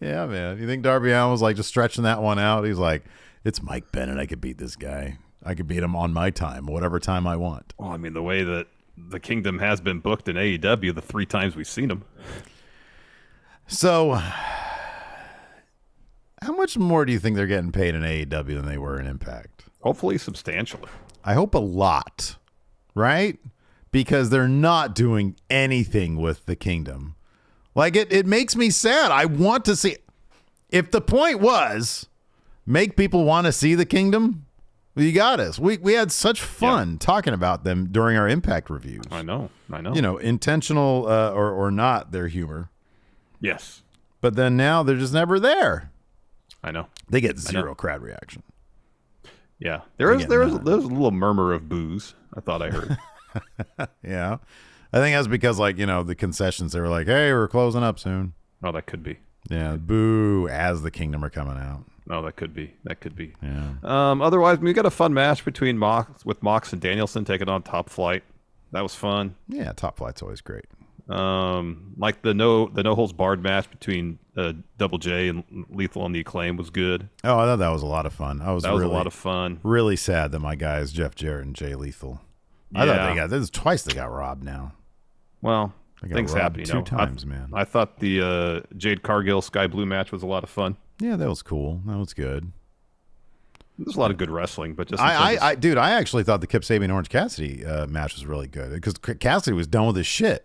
Yeah, man. You think Darby Allin was like just stretching that one out? He's like, it's Mike Bennett. I could beat this guy. I could beat him on my time, whatever time I want. Well, I mean, the way that the Kingdom has been booked in AEW the 3 times we've seen him. So, how much more do you think they're getting paid in AEW than they were in Impact? Hopefully substantially. I hope a lot, right? Because they're not doing anything with the Kingdom. Like, it makes me sad. I want to see. If the point was make people want to see the Kingdom, you got us. We had such fun talking about them during our Impact reviews. I know. Intentional or not, their humor. Yes. But then now they're just never there. I know. They get zero crowd reaction. Yeah. There was a little murmur of boos, I thought I heard. Yeah. I think that's because, like, the concessions, they were like, hey, we're closing up soon. Oh, that could be. Yeah. Boo as the Kingdom are coming out. Oh, that could be. Yeah. Otherwise, we got a fun match between Mox and Danielson taking on Top Flight. That was fun. Yeah, Top Flight's always great. Like the no holds barred match between Double J and Lethal and the Acclaim was good. Oh, I thought that was a lot of fun. That was a lot of fun. Really sad that my guys Jeff Jarrett and Jay Lethal. I thought this is twice they got robbed now. Well, things happen. Two times, man. I thought the Jade Cargill Sky Blue match was a lot of fun. Yeah, that was cool. That was good. There's a lot of good wrestling, but just dude, I actually thought the Kip Sabian Orange Cassidy match was really good because Cassidy was done with his shit.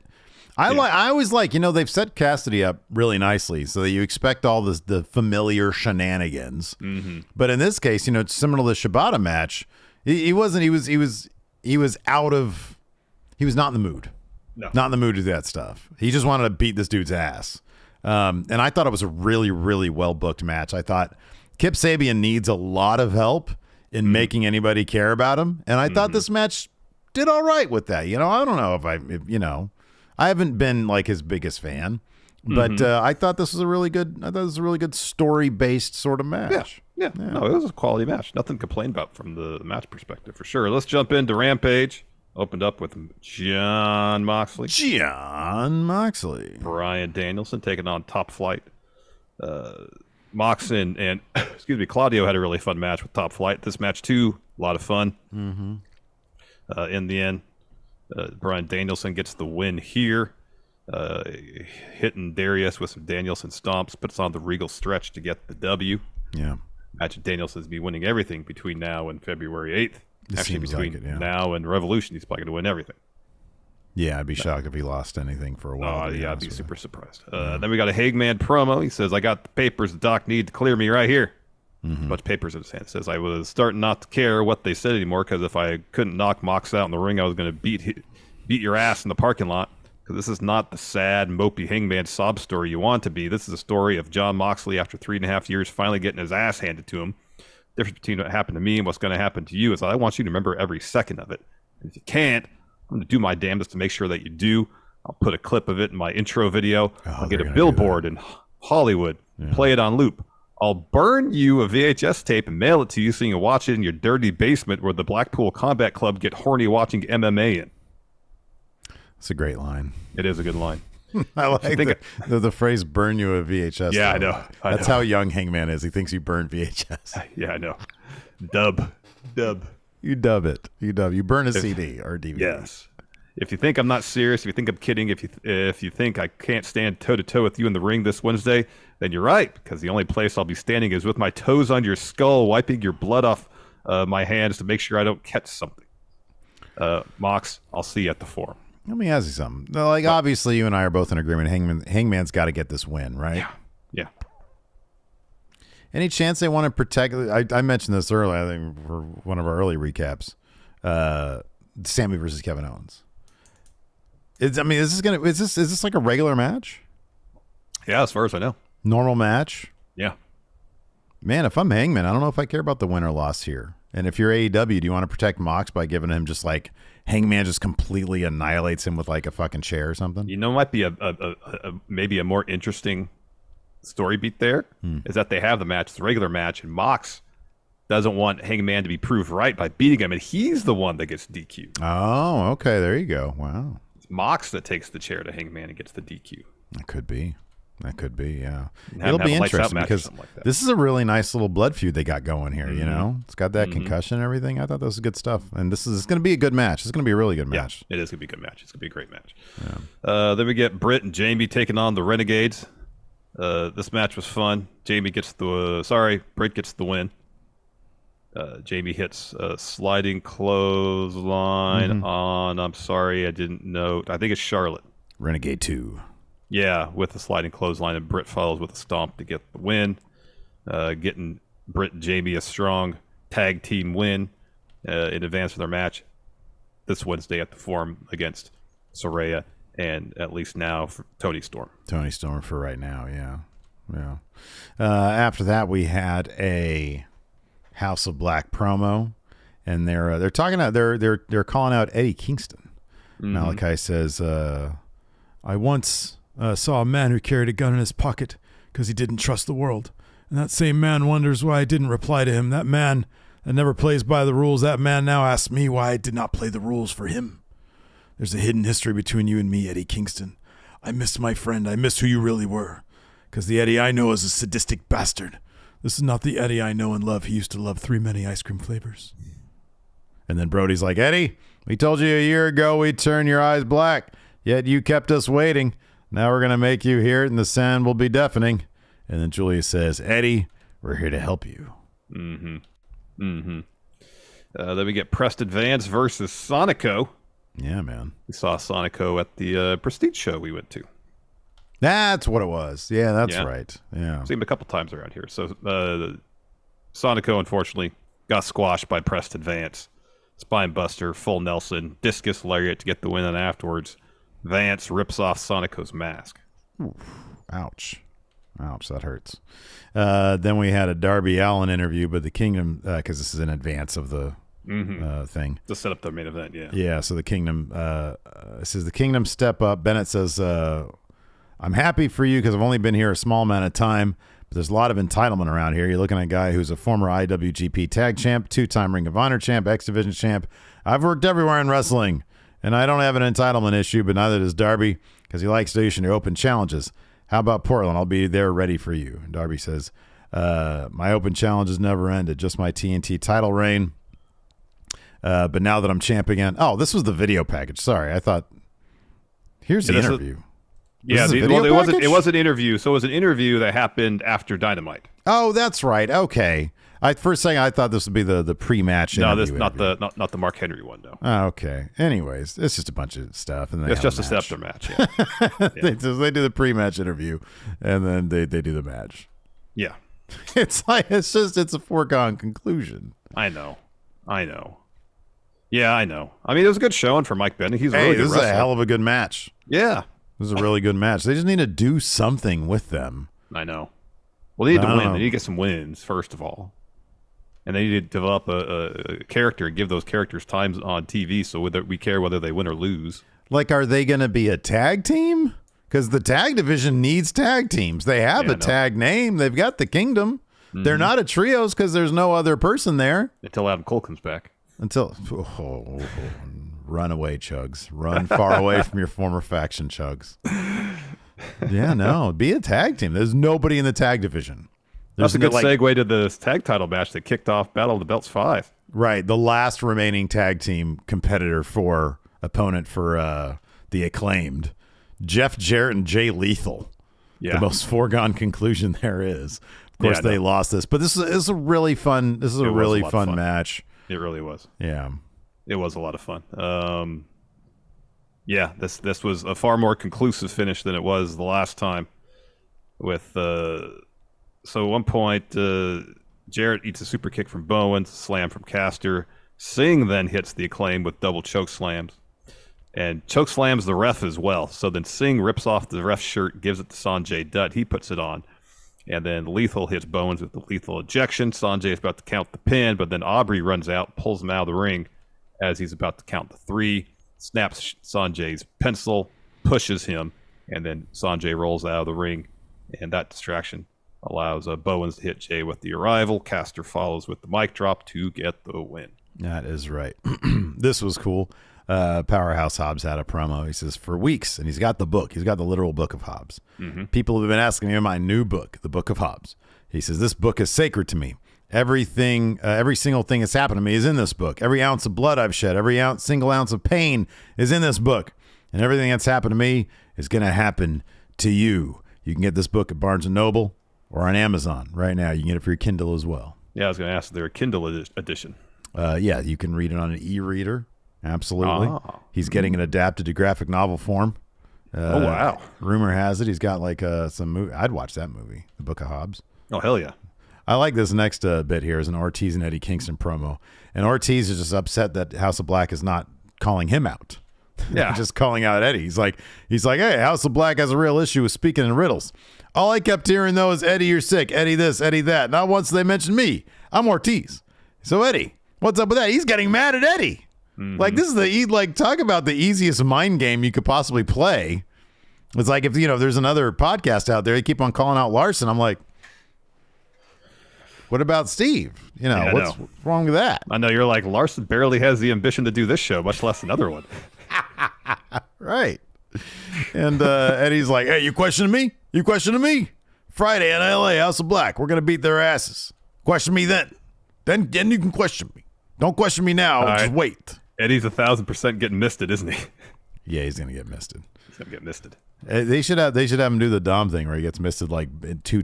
I always like, they've set Cassidy up really nicely so that you expect all the familiar shenanigans. Mm-hmm. But in this case, it's similar to the Shibata match. He was not in the mood. No. Not in the mood to do that stuff. He just wanted to beat this dude's ass. And I thought it was a really, really well-booked match. I thought Kip Sabian needs a lot of help in making anybody care about him. And I thought this match did all right with that. I don't know if I haven't been like his biggest fan, but I thought this was a really good story-based sort of match. Yeah. No, it was a quality match. Nothing to complain about from the match perspective for sure. Let's jump into Rampage. Opened up with Jon Moxley. Bryan Danielson taking on Top Flight. Mox and Claudio had a really fun match with Top Flight. This match, too, a lot of fun. Mm-hmm. In the end, Bryan Danielson gets the win here. Hitting Darius with some Danielson stomps, puts on the Regal stretch to get the W. Yeah. Match of Danielson's be winning everything between now and February 8th. Actually, between like it, now and Revolution, he's probably going to win everything. Yeah, I'd be shocked if he lost anything for a while. Oh, yeah, I'd be super surprised. Then we got a Hangman promo. He says, I got the papers the doc need to clear me right here. Mm-hmm. A bunch of papers in his hand. Says, I was starting not to care what they said anymore because if I couldn't knock Mox out in the ring, I was going to beat your ass in the parking lot. Because this is not the sad, mopey Hangman sob story you want to be. This is a story of Jon Moxley after 3.5 years finally getting his ass handed to him. Difference between what happened to me and what's going to happen to you is I want you to remember every second of it. And if you can't, I'm going to do my damnedest to make sure that you do. I'll put a clip of it in my intro video. I'll get a billboard in Hollywood, play it on loop. I'll burn you a VHS tape and mail it to you so you can watch it in your dirty basement where the Blackpool Combat Club get horny watching MMA in. That's a great line. It is a good line. I like the phrase "burn you a VHS." Yeah, I know. That's how young Hangman is. He thinks you burn VHS. Yeah, I know. Dub. You dub it. You burn a CD or DVD. Yes. If you think I'm not serious, if you think I'm kidding, if you think I can't stand toe to toe with you in the ring this Wednesday, then you're right. Because the only place I'll be standing is with my toes on your skull, wiping your blood off my hands to make sure I don't catch something. Mox, I'll see you at the Forum. Let me ask you something. Like, obviously, you and I are both in agreement. Hangman's got to get this win, right? Yeah. Any chance they want to protect? I mentioned this earlier, I think, for one of our early recaps. Sammy versus Kevin Owens. Is this like a regular match? Yeah, as far as I know. Normal match? Yeah. Man, if I'm Hangman, I don't know if I care about the win or loss here. And if you're AEW, do you want to protect Mox by giving him just like Hangman just completely annihilates him with like a fucking chair or something? You know, might be maybe a more interesting story beat there is that they have the match, it's a regular match, and Mox doesn't want Hangman to be proved right by beating him, and he's the one that gets DQ. Oh, okay. There you go. Wow. It's Mox that takes the chair to Hangman and gets the DQ. That could be. Yeah. Have It'll him be have a lights out interesting match or because something like that. this is a really nice little blood feud they got going here, you know? It's got that concussion and everything. I thought that was good stuff. And this is going to be a good match. It's going to be a really good match. Yeah, it is going to be a good match. It's going to be a great match. Yeah. Then we get Britt and Jamie taking on the Renegades. This match was fun. Britt gets the win. Jamie hits a sliding clothesline on, I'm sorry, I didn't note. I think it's Charlotte. Renegade 2. Yeah, with a sliding clothesline, and Britt follows with a stomp to get the win. Getting Britt and Jamie a strong tag team win in advance of their match this Wednesday at the Forum against Saraya and at least now for Tony Storm. Tony Storm for right now, yeah. After that, we had a House of Black promo, and they're talking about they're calling out Eddie Kingston. Malachi says, "I once saw a man who carried a gun in his pocket because he didn't trust the world, and that same man wonders why I didn't reply to him. That man that never plays by the rules, that man now asks me why I did not play the rules for him. There's a hidden history between you and me, Eddie Kingston. I miss my friend. I miss who you really were, because the Eddie I know is a sadistic bastard. This is not the Eddie I know and love. He used to love 3 many ice cream flavors." And then Brody's like, "Eddie, we told you a year ago we'd turn your eyes black, yet you kept us waiting. Now we're going to make you hear it, and the sound will be deafening." And then Julia says, "Eddie, we're here to help you." Then we get Preston Vance versus Sonico. Yeah, man. We saw Sonico at the Prestige show we went to. That's what it was. Yeah, that's right. Yeah. Seen him a couple times around here. So Sonico, unfortunately, got squashed by Preston Vance. Spine buster, full Nelson, discus lariat to get the win, and afterwards, Vance rips off Sonico's mask. Oof. Ouch, that hurts. Then we had a Darby Allin interview, but the Kingdom, because this is in advance of the thing. To set up the main event, yeah. Yeah, so the Kingdom says the Kingdom step up. Bennett says, "I'm happy for you because I've only been here a small amount of time, but there's a lot of entitlement around here. You're looking at a guy who's a former IWGP Tag Champ, 2-time Ring of Honor Champ, X Division Champ. I've worked everywhere in wrestling, and I don't have an entitlement issue, but neither does Darby because he likes to issue open challenges. How about Portland? I'll be there ready for you." And Darby says, "My open challenges never ended, just my TNT title reign. But now that I'm champ again." Oh, this was the video package. Sorry, I thought. Here's the interview. It was an interview. So it was an interview that happened after Dynamite. Oh, that's right. Okay. First thing I thought this would be the pre-match. No, this not the Mark Henry one though. Oh, okay. Anyways, it's just a bunch of stuff, and it's just a step to match. Yeah. They do the pre-match interview, and then they do the match. Yeah. It's a foregone conclusion. I know. Yeah, I know. I mean, it was a good showing for Mike Bennett. He's a really good wrestler. This is a hell of a good match. Yeah. This is a really good match. They just need to do something with them. I know. Well, they need to win. They need to get some wins, first of all. And they need to develop a character and give those characters times on TV so whether we care whether they win or lose. Like, are they going to be a tag team? Because the tag division needs tag teams. They have a tag name. They've got the Kingdom. They're not a trios because there's no other person there. Until Adam Cole comes back. Run away, Chugs. Run far away from your former faction, Chugs. Yeah, no. Be a tag team. There's nobody in the tag division. That's a good segue to the tag title match that kicked off Battle of the Belts 5. Right. The last remaining tag team opponent for the Acclaimed. Jeff Jarrett and Jay Lethal. Yeah. The most foregone conclusion there is. Of course, they lost this. But this is a really fun match. It really was. Yeah. It was a lot of fun. This was a far more conclusive finish than it was the last time. So at one point, Jarrett eats a super kick from Bowen, slam from Caster. Singh then hits the Acclaim with double choke slams. And choke slams the ref as well. So then Singh rips off the ref's shirt, gives it to Sanjay Dutt. He puts it on. And then Lethal hits Bowens with the lethal ejection. Sanjay is about to count the pin, but then Aubrey runs out, pulls him out of the ring as he's about to count the 3, snaps Sanjay's pencil, pushes him, and then Sanjay rolls out of the ring. And that distraction allows Bowens to hit Jay with the arrival. Caster follows with the mic drop to get the win. That is right. This was cool. Powerhouse Hobbs had a promo. He says, for weeks, and he's got the book. He's got the literal book of Hobbs. People have been asking me about my new book, the Book of Hobbs. He says, this book is sacred to me. Everything, every single thing that's happened to me is in this book. Every ounce of blood I've shed, every single ounce of pain is in this book. And everything that's happened to me is going to happen to you. You can get this book at Barnes & Noble or on Amazon right now. You can get it for your Kindle as well. Yeah, I was going to ask if they're a Kindle edition. Yeah, you can read it on an e-reader. Absolutely. He's getting it adapted to graphic novel form. Oh, wow. Rumor has it he's got like some movie. I'd watch that movie, The Book of Hobbs. Oh, hell yeah. I like this next bit here is an Ortiz and Eddie Kingston promo. And Ortiz is just upset that House of Black is not calling him out. Yeah. Just calling out Eddie. He's like, hey, House of Black has a real issue with speaking in riddles. All I kept hearing, though, is Eddie, you're sick. Eddie this, Eddie that. Not once they mentioned me. I'm Ortiz. So, Eddie, what's up with that? He's getting mad at Eddie. Like, this is talk about the easiest mind game you could possibly play. It's like if, there's another podcast out there, they keep on calling out Larson. I'm like, what about Steve? What's wrong with that? I know you're like, Larson barely has the ambition to do this show, much less another one. Right. And Eddie's like, hey, you questioning me? You questioning me? Friday in LA, House of Black. We're going to beat their asses. Question me then. Then you can question me. Don't question me now. Just wait. Eddie's 1,000% getting misted, isn't he? Yeah, he's going to get misted. He's going to get misted. They should have him do the Dom thing where he gets misted like two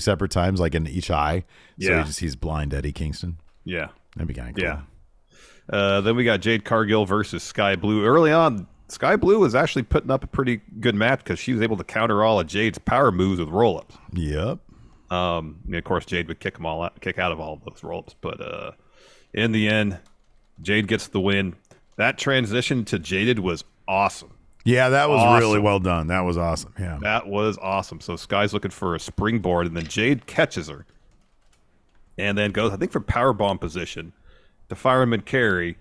separate times, like in each eye. So Yeah. he's blind Eddie Kingston. Yeah. That'd be kind of cool. Yeah. Then we got Jade Cargill versus Sky Blue. Early on, Sky Blue was actually putting up a pretty good match because she was able to counter all of Jade's power moves with roll-ups. Yep. And of course, Jade would kick out of all of those roll-ups. But in the end, Jade gets the win. That transition to Jaded was awesome. Yeah, that was really well done. That was awesome. Yeah. That was awesome. So Sky's looking for a springboard, and then Jade catches her. And then goes, I think, for powerbomb position to fireman carry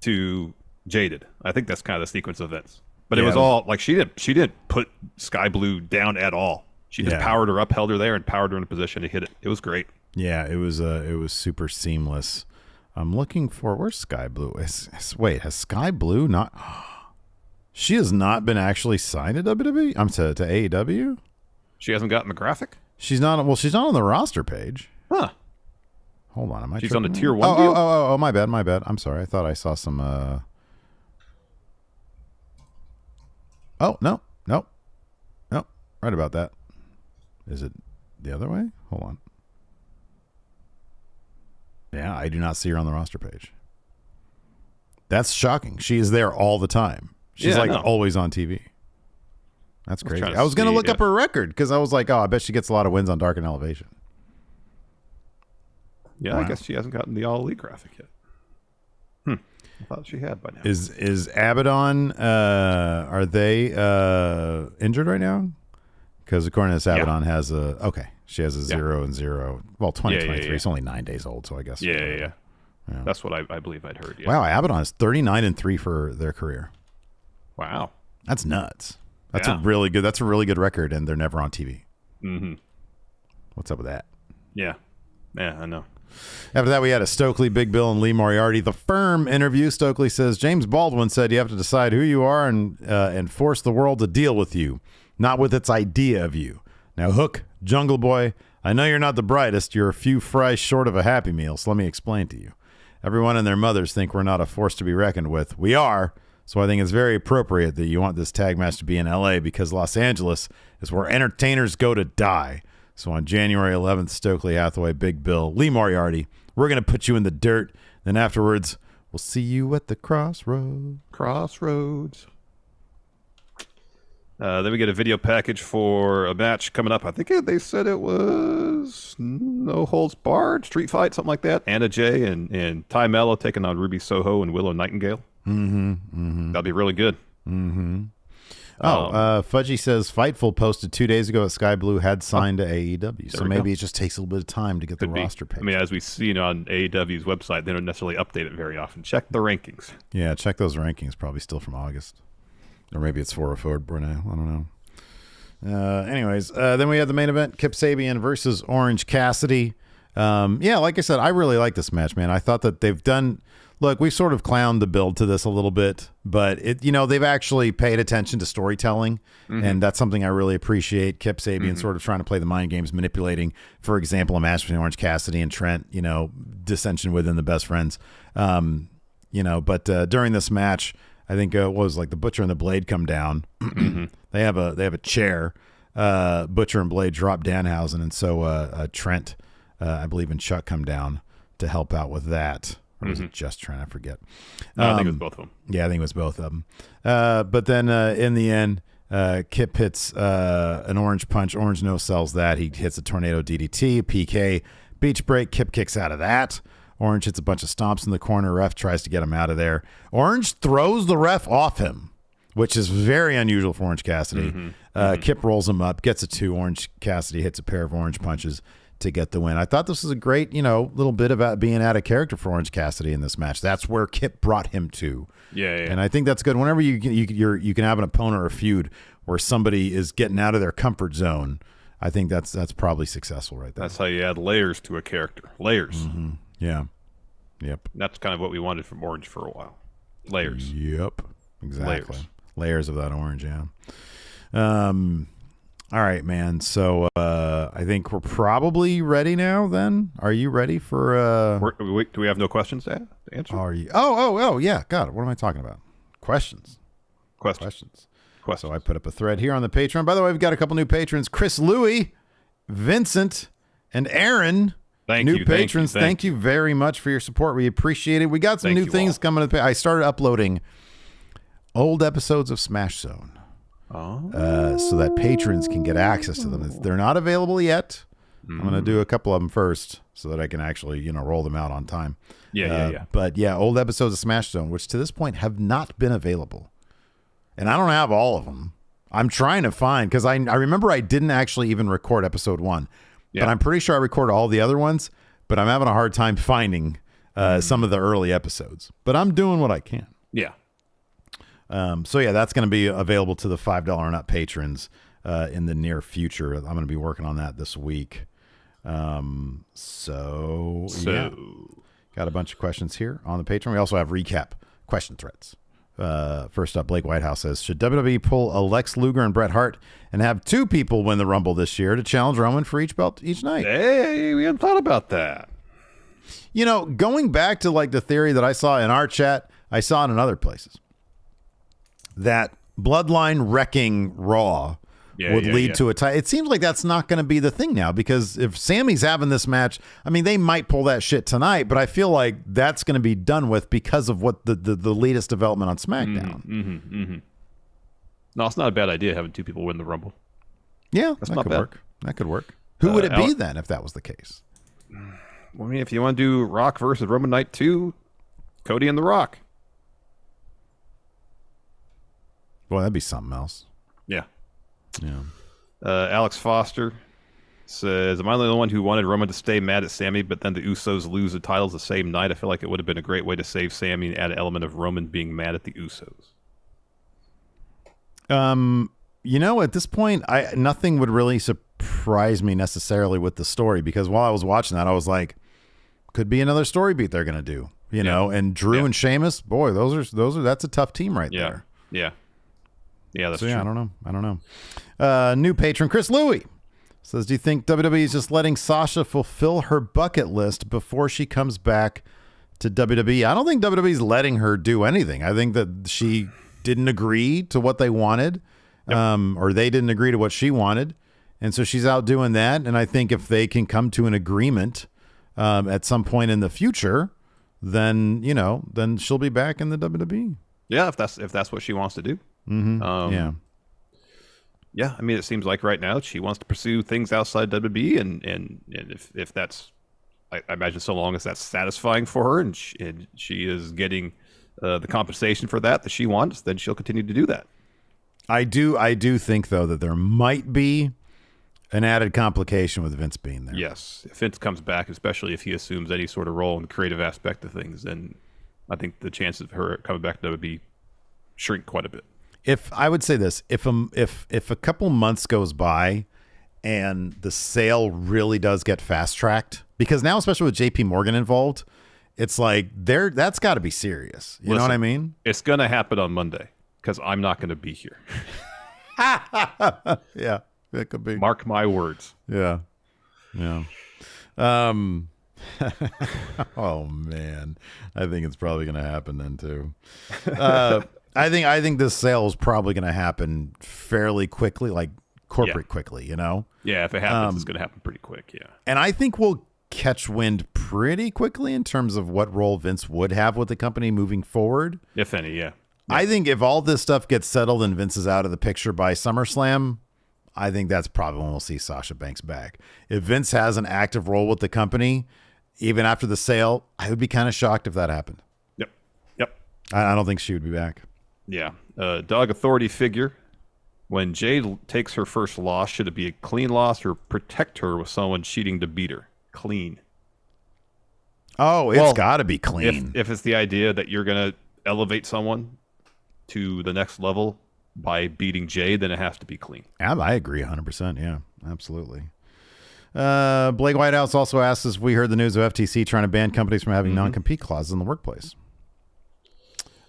to Jaded. I think that's kind of the sequence of events. But it was all like she didn't put Sky Blue down at all. She just powered her up, held her there, and powered her in a position to hit it. It was great. Yeah, it was super seamless. I'm looking for where's Sky Blue? Wait, has Sky Blue not? She has not been actually signed to WWE. To AEW. She hasn't gotten the graphic. She's not. Well, she's not on the roster page. Huh. Hold on, am I? She's on the tier 1 deal? deal? Oh, my bad. I'm sorry. I thought I saw some. Oh no. Right about that. Is it the other way? Hold on. Yeah, I do not see her on the roster page. That's shocking. She is there all the time. She's always on TV. That's crazy. I was going to look up her record because I was like, oh, I bet she gets a lot of wins on Dark and Elevation. Yeah, wow. I guess she hasn't gotten the All Elite graphic yet. I thought she had by now. Is Abaddon, are they injured right now? Because according to this, Abaddon has she has a 0 and 0. Well, 2023. It's only 9 days old, so I guess. Yeah. That's what I believe I'd heard. Yeah. Wow, Abaddon is 39-3 for their career. Wow, that's nuts. That's a really good record, and they're never on TV. Mm-hmm. What's up with that? Yeah, I know. After that, we had a Stokely, Big Bill, and Lee Moriarty. The Firm interview. Stokely says James Baldwin said you have to decide who you are and force the world to deal with you, not with its idea of you. Now, Hook, Jungle Boy, I know you're not the brightest. You're a few fries short of a Happy Meal, so let me explain to you. Everyone and their mothers think we're not a force to be reckoned with. We are. So I think it's very appropriate that you want this tag match to be in LA because Los Angeles is where entertainers go to die. So on January 11th, Stokely Hathaway, Big Bill, Lee Moriarty, we're going to put you in the dirt. Then afterwards, we'll see you at the crossroads. Then we get a video package for a match coming up. I think they said it was No Holds Barred, Street Fight, something like that. Anna Jay and Ty Mello taking on Ruby Soho and Willow Nightingale. That'd be really good. Fudgy says Fightful posted 2 days ago that Sky Blue had signed to AEW, so maybe it just takes a little bit of time to get the roster page. I mean, as we see on AEW's website, they don't necessarily update it very often. Check the rankings. Yeah, check those rankings. Probably still from August, or maybe it's 404 now. I don't know. Anyways, then we had the main event, Kip Sabian versus Orange Cassidy. Yeah, like I said, I really like this match, man. I thought that they've done. Look, we sort of clowned the build to this a little bit, but they've actually paid attention to storytelling, and that's something I really appreciate. Kip Sabian sort of trying to play the mind games, manipulating, for example, a match between Orange Cassidy and Trent. Dissension within the best friends. But during this match, I think it was like the Butcher and the Blade come down. They have a chair. Butcher and Blade drop Danhausen, and so Trent, I believe, and Chuck come down to help out with that. Or was it just Trent? I forget. No, I think it was both of them. Yeah, I think it was both of them. But then in the end, Kip hits an orange punch. Orange no-sells that. He hits a tornado DDT, PK, beach break. Kip kicks out of that. Orange hits a bunch of stomps in the corner. Ref tries to get him out of there. Orange throws the ref off him, which is very unusual for Orange Cassidy. Kip rolls him up, gets a 2. Orange Cassidy hits a pair of orange punches to get the win. I thought this was a great, little bit about being out of character for Orange Cassidy in this match. That's where Kip brought him to. Yeah. And I think that's good. Whenever you can have an opponent or a feud where somebody is getting out of their comfort zone, I think that's probably successful right there. That's how you add layers to a character. Layers. Yeah. Yep. That's kind of what we wanted from Orange for a while. Layers. Yep. Exactly. Layers of that orange, yeah. All right, man. So I think we're probably ready now then. Are you ready for do we have no questions to answer? Are you? Oh, yeah. God, what am I talking about? Questions. So I put up a thread here on the Patreon. By the way, we've got a couple new patrons. Chris Louie, Vincent, and Aaron. Thank you, patrons. Thank you very much for your support. We appreciate it. We got some new things coming to the I started uploading old episodes of Smash Zone. So that patrons can get access to them. They're not available yet. I'm going to do a couple of them first so that I can actually, roll them out on time. Yeah. But yeah, old episodes of Smash Zone, which to this point have not been available. And I don't have all of them. I'm trying to find, because I remember I didn't actually even record episode 1. Yeah. But I'm pretty sure I recorded all the other ones, but I'm having a hard time finding some of the early episodes. But I'm doing what I can. Yeah. So yeah, that's going to be available to the $5 and up patrons in the near future. I'm going to be working on that this week. Yeah. Got a bunch of questions here on the Patreon. We also have recap question threads. First up, Blake Whitehouse says, should WWE pull a Lex Luger and Bret Hart and have 2 people win the Rumble this year to challenge Roman for each belt each night? Hey, we hadn't thought about that. Going back to like the theory that I saw in our chat, I saw it in other places, that Bloodline wrecking Raw would lead to a tie. It seems like that's not going to be the thing now, because if Sammy's having this match, I mean, they might pull that shit tonight, but I feel like that's going to be done with because of what the latest development on SmackDown. No, it's not a bad idea having 2 people win the Rumble. Yeah, that's that not could bad. work. That could work. Who would it be then if that was the case? I mean, if you want to do Rock versus Roman Night 2, Cody and The Rock. Boy, that'd be something else. Yeah. Yeah. Alex Foster says, am I the only one who wanted Roman to stay mad at Sammy, but then the Usos lose the titles the same night? I feel like it would have been a great way to save Sammy and add an element of Roman being mad at the Usos. At this point, nothing would really surprise me necessarily with the story, because while I was watching that, I was like, could be another story beat they're going to do, and Drew and Sheamus, boy, that's a tough team right there. Yeah. Yeah, that's true. I don't know. New patron Chris Louie says, do you think WWE is just letting Sasha fulfill her bucket list before she comes back to WWE? I don't think WWE is letting her do anything. I think that she didn't agree to what they wanted, or they didn't agree to what she wanted, and so she's out doing that. And I think if they can come to an agreement at some point in the future, then she'll be back in the WWE. Yeah, if that's what she wants to do. Yeah. I mean, it seems like right now she wants to pursue things outside WWE, and if that's, I imagine, so long as that's satisfying for her and she is getting the compensation for that she wants, then she'll continue to do that. I do think though that there might be an added complication with Vince being there. Yes, if Vince comes back, especially if he assumes any sort of role in the creative aspect of things, then I think the chances of her coming back to WWE shrink quite a bit. If I would say this, if a couple months goes by and the sale really does get fast tracked, because now, especially with JP Morgan involved, it's like that's got to be serious. You know what I mean? It's going to happen on Monday because I'm not going to be here. Yeah, it could be. Mark my words. Yeah. Oh man, I think it's probably going to happen then too. I think this sale is probably going to happen fairly quickly, like corporate quickly. You know? Yeah, if it happens, it's going to happen pretty quick. Yeah, and I think we'll catch wind pretty quickly in terms of what role Vince would have with the company moving forward, if any. Yeah. I think if all this stuff gets settled and Vince is out of the picture by SummerSlam, I think that's probably when we'll see Sasha Banks back. If Vince has an active role with the company, even after the sale, I would be kind of shocked if that happened. Yep. I don't think she would be back. Yeah. Dog authority figure. When Jade takes her first loss, should it be a clean loss or protect her with someone cheating to beat her? Clean. Oh, it's got to be clean. If it's the idea that you're going to elevate someone to the next level by beating Jade, then it has to be clean. I agree 100%. Yeah, absolutely. Blake Whitehouse also asks us if we heard the news of FTC trying to ban companies from having non-compete clauses in the workplace.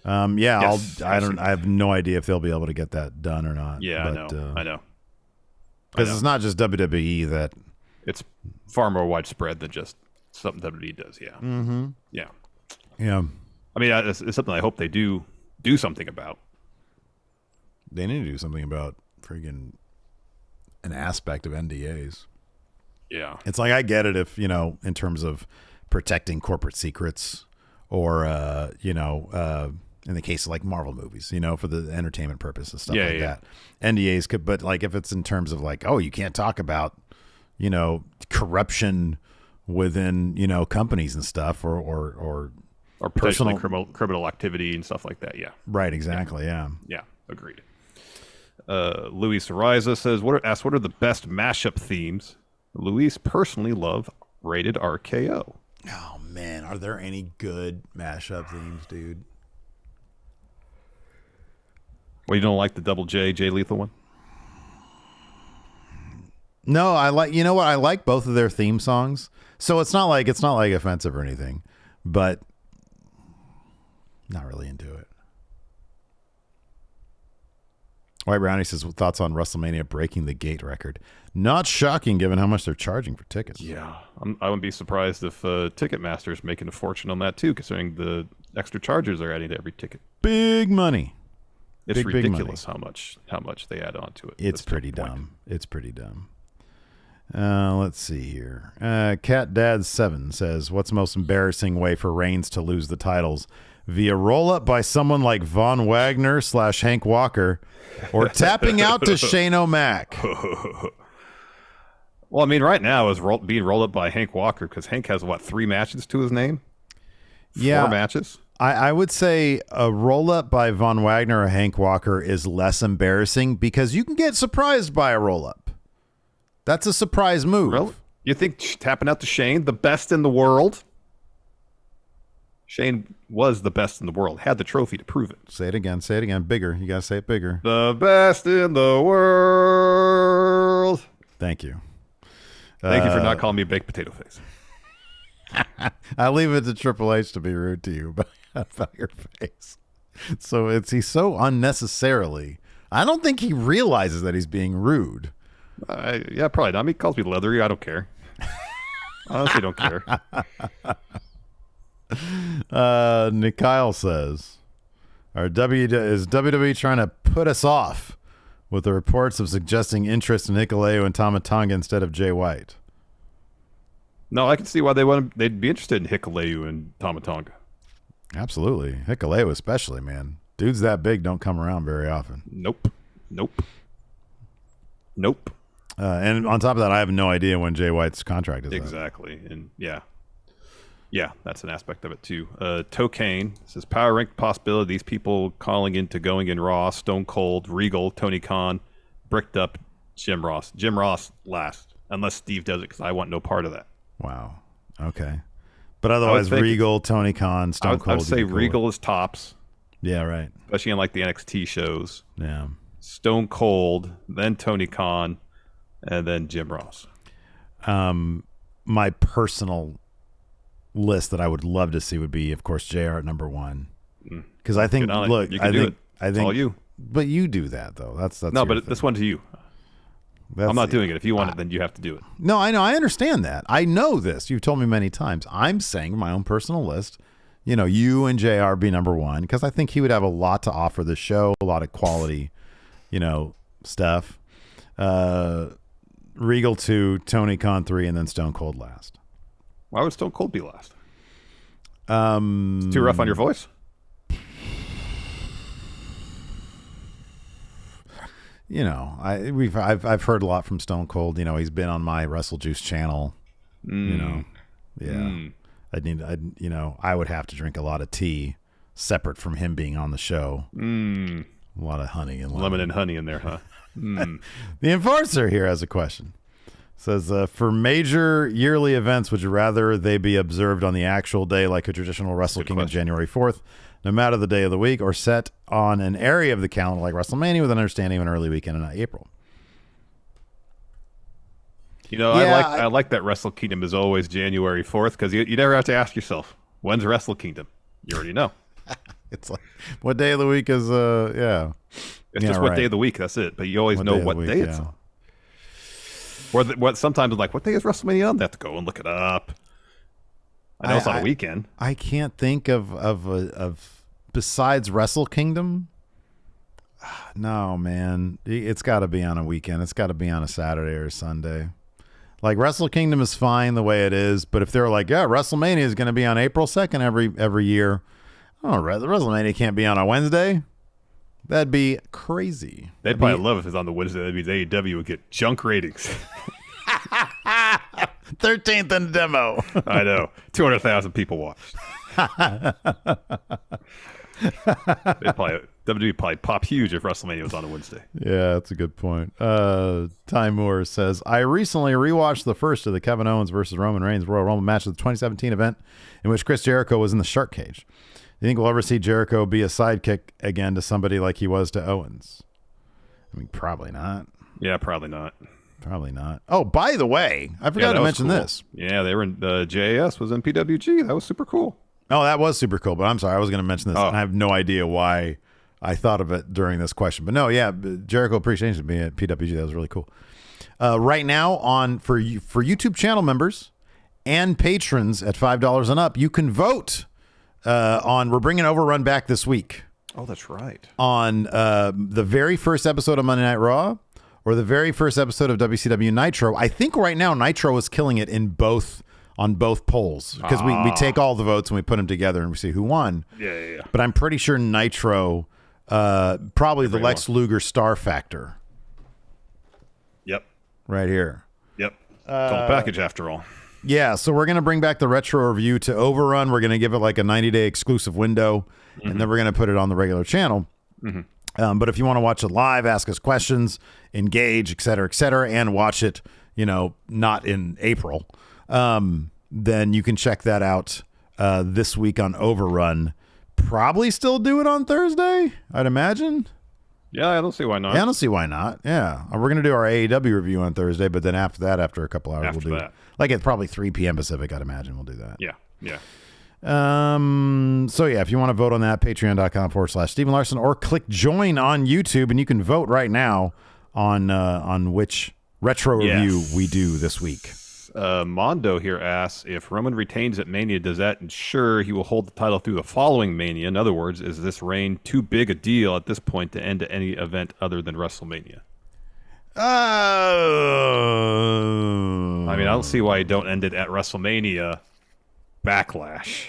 Yes, I have no idea if they'll be able to get that done or not. Yeah, I know. Because it's not just WWE that... It's far more widespread than just something WWE does, yeah. Mm-hmm. Yeah. Yeah. I mean, it's something I hope they do something about. They need to do something about freaking an aspect of NDAs. Yeah. It's like, I get it if, in terms of protecting corporate secrets or, in the case of like Marvel movies, for the entertainment purposes, stuff that. NDAs could, but like if it's in terms of like, oh, you can't talk about, corruption within, companies and stuff or potentially criminal activity and stuff like that. Yeah. Right. Exactly. Yeah. Yeah. Agreed. Luis Ariza says, what are the best mashup themes? Luis personally love Rated RKO. Oh man, are there any good mashup themes, dude? Well, you don't like the Double J Lethal one? No, I like. You know what? I like both of their theme songs, so it's not like offensive or anything, but not really into it. White Brownie says, thoughts on WrestleMania breaking the gate record? Not shocking given how much they're charging for tickets. Yeah, I wouldn't be surprised if Ticketmaster's making a fortune on that too, considering the extra charges they're adding to every ticket. Big money. It's ridiculous how much they add on to it. It's pretty dumb. It's pretty dumb. Let's see here. Cat Dad 7 says, what's the most embarrassing way for Reigns to lose the titles? Via roll-up by someone like Von Wagner / Hank Walker, or tapping out to Shane O'Mac? Well, I mean, right now is being rolled up by Hank Walker because Hank has, 3 matches to his name? 4 matches? I would say a roll-up by Von Wagner or Hank Walker is less embarrassing because you can get surprised by a roll-up. That's a surprise move. Really? You think tapping out to Shane, the best in the world? Shane was the best in the world, had the trophy to prove it. Say it again. Bigger. You got to say it bigger. The best in the world. Thank you. Thank you for not calling me baked potato face. I leave it to Triple H to be rude to you about your face. So he's so unnecessarily. I don't think he realizes that he's being rude. Yeah, probably not. He calls me leathery. I don't care. Honestly, don't care. Nikyle says, is WWE trying to put us off with the reports of suggesting interest in Hikuleo and Tama Tonga instead of Jay White? No, I can see why they'd be interested in Hikuleo and Tama Tonga. Absolutely. Hikuleo especially, man. Dudes that big don't come around very often. Nope. And on top of that, I have no idea when Jay White's contract is exactly up. And yeah, that's an aspect of it too. Tokane says power ranked possibility. These people calling into going in Raw, Stone Cold, Regal, Tony Khan, bricked up Jim Ross. Jim Ross last, unless Steve does it because I want no part of that. Wow. Okay. But otherwise, Regal, Tony Khan, Stone Cold. I would say Regal is tops. Yeah, right. especially in like the NXT shows. Yeah. Stone Cold, then Tony Khan, and then Jim Ross. My personal list that I would love to see would be, of course, JR at number 1. Because I think, look, I think it's all you. But you do that though. That's no, but thing. this one's you. I'm not doing it. If you want it, then you have to do it. No, I know. I understand that. I know this. You've told me many times. I'm saying my own personal list. You and JR be number 1 because I think he would have a lot to offer the show, a lot of quality, stuff. Regal 2, Tony Khan 3, and then Stone Cold last. Why would Stone Cold be last? It's too rough on your voice? I've heard a lot from Stone Cold. He's been on my Wrestle Juice channel. Yeah. I would have to drink a lot of tea separate from him being on the show. A lot of honey and lemon and honey in there, huh? The Enforcer here has a question. Says, for major yearly events, would you rather they be observed on the actual day like a traditional Wrestle Kingdom January 4th, no matter the day of the week, or set on an area of the calendar like WrestleMania with an understanding of an early weekend in April? I like that Wrestle Kingdom is always January 4th because you never have to ask yourself, when's Wrestle Kingdom? You already know. It's like, what day of the week is, yeah. It's just what day of the week, that's it. But you always know what day it's on. Or sometimes it's like, what day is WrestleMania on? They have to go and look it up. I know it's on a weekend. I can't think of besides Wrestle Kingdom. No, man. It's got to be on a weekend. It's got to be on a Saturday or a Sunday. Like, Wrestle Kingdom is fine the way it is, but if they're like, yeah, WrestleMania is going to be on April 2nd every year. Oh, WrestleMania can't be on a Wednesday? That'd be crazy. They'd probably love if it's on the Wednesday. That means AEW would get junk ratings. 13th in demo. I know. 200,000 people watched. WWE probably pop huge if WrestleMania was on a Wednesday. Yeah, that's a good point. Ty Moore says, I recently rewatched the first of the Kevin Owens versus Roman Reigns Royal Rumble match of the 2017 event in which Chris Jericho was in the shark cage. Do you think we'll ever see Jericho be a sidekick again to somebody like he was to Owens? I mean, probably not. Yeah, probably not. Probably not. Oh, by the way, I forgot to mention this. Yeah, they were in JAS was in PWG. That was super cool. Oh, that was super cool. But I'm sorry, I was going to mention this, and I have no idea why I thought of it during this question. But no, yeah, Jericho Appreciation being at PWG, that was really cool. Right now, for YouTube channel members and patrons at $5 and up, you can vote on. We're bringing Overrun back this week. Oh, that's right. On the very first episode of Monday Night Raw, or the very first episode of WCW Nitro. I think right now Nitro is killing it on both polls because we take all the votes and we put them together and we see who won. Yeah. But I'm pretty sure Nitro, probably the Lex Luger star factor. Yep. Right here. Yep. It's all package after all. Yeah, so we're going to bring back the retro review to Overrun. We're going to give it like a 90-day exclusive window, and then we're going to put it on the regular channel. But if you want to watch it live, ask us questions, engage, et cetera, and watch it, not in April, then you can check that out this week on Overrun. Probably still do it on Thursday, I'd imagine. Yeah, I don't see why not. Yeah, I don't see why not. Yeah. We're going to do our AEW review on Thursday, but then after that, after a couple hours, we'll do it. Like at probably 3 p.m. Pacific, I'd imagine we'll do that. Yeah. So yeah, if you want to vote on that, patreon.com/Stephen Larson, or click join on YouTube, and you can vote right now on which retro review we do this week. Mondo here asks, if Roman retains at Mania, does that ensure he will hold the title through the following Mania? In other words, is this reign too big a deal at this point to end any event other than WrestleMania? I mean, I don't see why you don't end it at WrestleMania Backlash.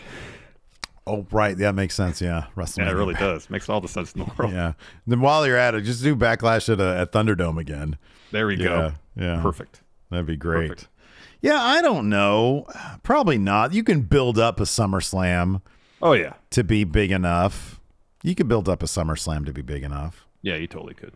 Oh, right. That makes sense. Yeah. WrestleMania. Yeah, it really does. Makes all the sense in the world. Yeah. Then while you're at it, just do Backlash at Thunderdome again. There we go. Yeah. Perfect. That'd be great. Perfect. Yeah, I don't know. Probably not. You can build up a SummerSlam. Oh, yeah. To be big enough. You could build up a SummerSlam to be big enough. Yeah, you totally could.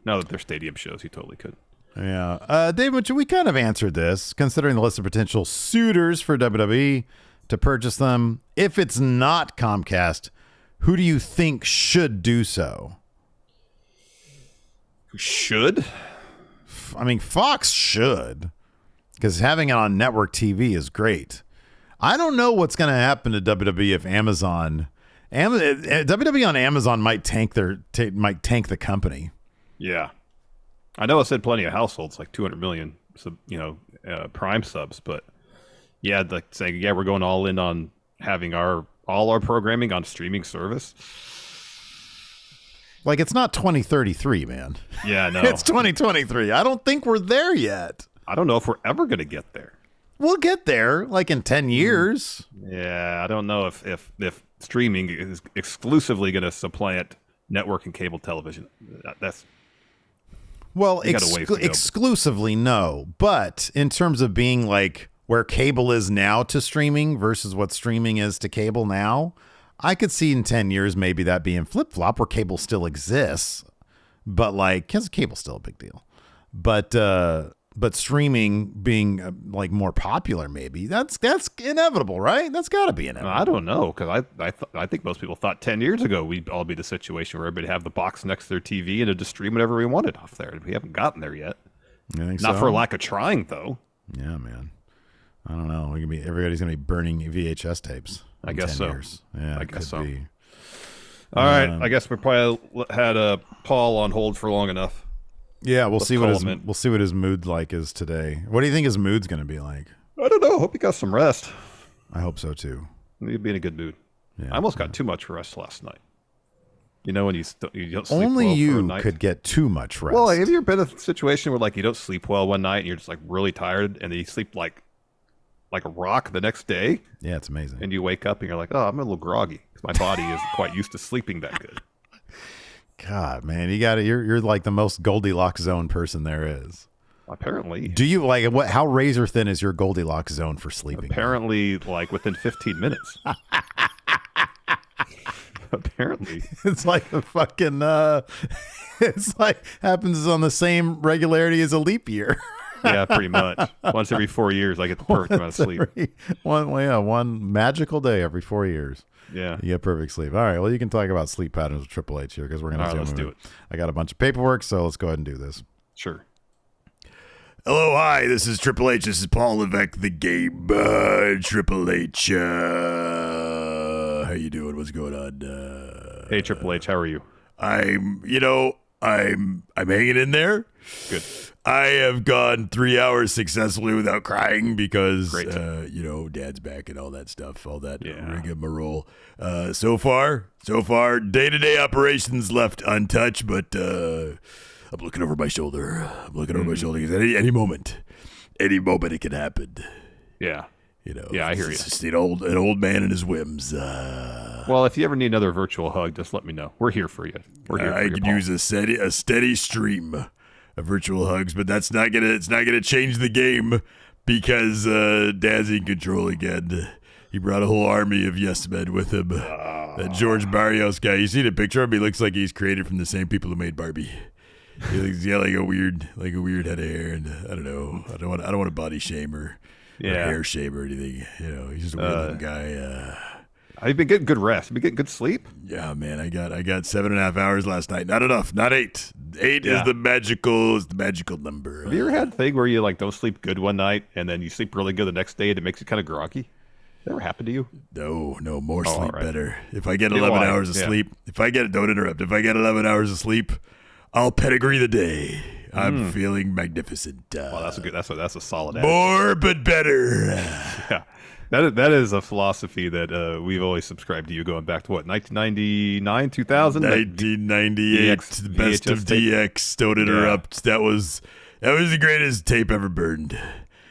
Now that they're stadium shows, you totally could. Yeah. David, we kind of answered this, considering the list of potential suitors for WWE to purchase them. If it's not Comcast, Who do you think should do so? Should? I mean, Fox should, because having it on network TV is great. I don't know what's going to happen to WWE if WWE on Amazon might tank the company. Yeah, I know I said plenty of households, like 200 million, Prime subs, but yeah, like saying, yeah, we're going all in on having all our programming on streaming service. Like, it's not 2033, man. Yeah, no. It's 2023. I don't think we're there yet. I don't know if we're ever going to get there. We'll get there, like in 10 years. Yeah, I don't know if streaming is exclusively going to supplant network and cable television. That's well, exclusively no. But in terms of being like where cable is now to streaming versus what streaming is to cable now, I could see in 10 years maybe that being flip-flop where cable still exists, but like, because cable's still a big deal. But streaming being like more popular, maybe that's inevitable, right? That's got to be inevitable. I don't know, because I think most people thought 10 years ago we'd all be the situation where everybody have the box next to their TV and just stream whatever we wanted off there. We haven't gotten there yet. You think Not so? for lack of trying, though. Yeah, man. I don't know. Everybody's gonna be burning VHS tapes. I guess so. Years. Yeah, I guess so. Be. All right. I guess we probably had Paul on hold for long enough. Yeah, we'll see what his mood like is today. What do you think his mood's going to be like? I don't know. Hope he got some rest. I hope so too. He'd be in a good mood. Yeah, I almost got too much rest last night. You know when you don't sleep only well you for a night? Could get too much rest. Well, have you ever been in a situation where like you don't sleep well one night and you're just like really tired and then you sleep like a rock the next day? Yeah, it's amazing. And you wake up and you're like, oh, I'm a little groggy because my body isn't quite used to sleeping that good. God, man, you're like the most Goldilocks zone person there is. Apparently. Do you like how razor thin is your Goldilocks zone for sleeping? Apparently, like within 15 minutes. Apparently. It's like a fucking it's like happens on the same regularity as a leap year. Yeah, pretty much. Once every 4 years, I get the perfect amount of sleep. One magical day every 4 years. Yeah. You get perfect sleep. All right. Well, you can talk about sleep patterns with Triple H here because we're going to let's do it. I got a bunch of paperwork, so let's go ahead and do this. Sure. Hello, hi. This is Triple H. This is Paul Levesque, the game Triple H. How you doing? What's going on? Hey, Triple H. How are you? I'm hanging in there. Good. I have gone 3 hours successfully without crying because, Dad's back and all that stuff, all that rigmarole. So far, day-to-day operations left untouched, but I'm looking over my shoulder. Because any moment it can happen. Yeah. Yeah, I hear you. It's just an old man and his whims. Well, if you ever need another virtual hug, just let me know. We're here for you. I could use a steady stream of virtual hugs, but it's not gonna change the game because Dad's in control again. He brought a whole army of yes men with him. That George Barrios guy, you see the picture of him? He looks like he's created from the same people who made Barbie. He's got like a weird head of hair, and I don't know. I don't want to body shame or hair shame or anything. He's just a weird looking guy. Have you been getting good rest? Have you been getting good sleep? Yeah, man. I got 7.5 hours last night. Not enough. Not 8. 8 is the magical number. Have you ever had a thing where you like don't sleep good one night and then you sleep really good the next day and it makes you kind of groggy? That ever happened to you? No. More sleep better. If I get 11 hours of sleep, don't interrupt. If I get 11 hours of sleep, I'll pedigree the day. I'm feeling magnificent. Well, that's a solid attitude. More but better. Yeah. That is a philosophy that we've always subscribed to. You going back to what, 1999, 2000, 1998, the best of DX. Don't interrupt. Yeah. That was the greatest tape ever burned.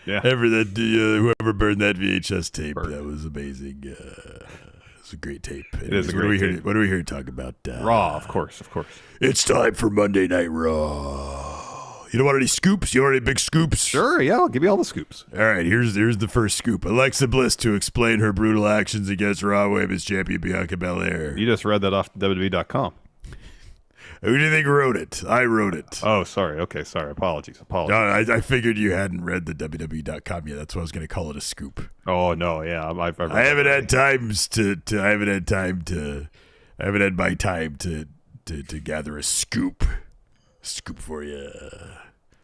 Yeah, whoever burned that VHS tape, that was amazing. It's a great tape. It is a great tape. What are we here to talk about? Raw, of course. It's time for Monday Night Raw. You don't want any scoops? You want any big scoops? Sure, yeah, I'll give you all the scoops. All right, here's the first scoop. Alexa Bliss to explain her brutal actions against Raw Women's Champion Bianca Belair. You just read that off WWE.com. Who do you think wrote it? I wrote it. Oh, sorry. Okay, sorry. Apologies. No, I figured you hadn't read the WWE.com yet. That's why I was going to call it a scoop. Oh no, yeah. I haven't had time to I haven't had my time to gather a scoop for you.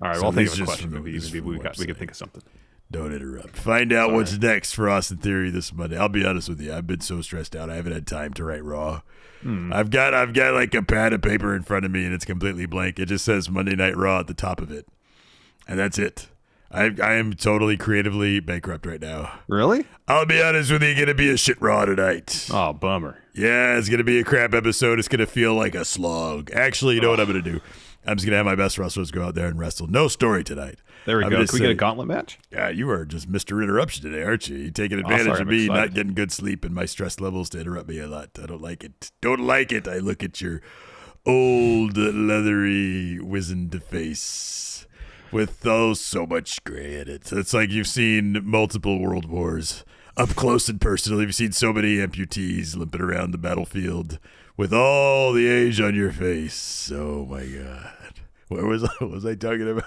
All right, So well, I'll think these of a just question. from the- Maybe this from we the can think of something. Don't interrupt. Find out what's next for Austin Theory this Monday. I'll be honest with you. I've been so stressed out. I haven't had time to write Raw. I've got like a pad of paper in front of me, and it's completely blank. It just says Monday Night Raw at the top of it, and that's it. I am totally creatively bankrupt right now. Really? I'll be honest with you. Going to be a shit Raw tonight. Oh, bummer. Yeah, it's going to be a crap episode. It's going to feel like a slog. Actually, you know what I'm going to do? I'm just going to have my best wrestlers go out there and wrestle. No story tonight. There we go. Can we get a gauntlet match? Yeah, you are just Mr. Interruption today, aren't you? You're taking advantage of me not getting good sleep and my stress levels to interrupt me a lot. I don't like it. Don't like it. I look at your old, leathery, wizened face with so much gray in it. It's like you've seen multiple world wars up close and personal. You've seen so many amputees limping around the battlefield with all the age on your face. Oh, my God. What was I talking about?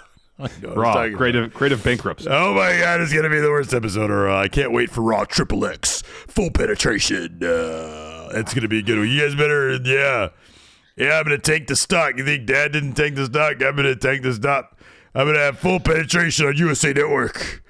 Raw, creative bankruptcy. Oh my God, it's gonna be the worst episode of Raw. I can't wait for Raw Triple X full penetration. It's gonna be a good one. You guys better, yeah. I'm gonna take the stock. You think Dad didn't take the stock? I'm gonna take the stock. I'm gonna have full penetration on USA Network.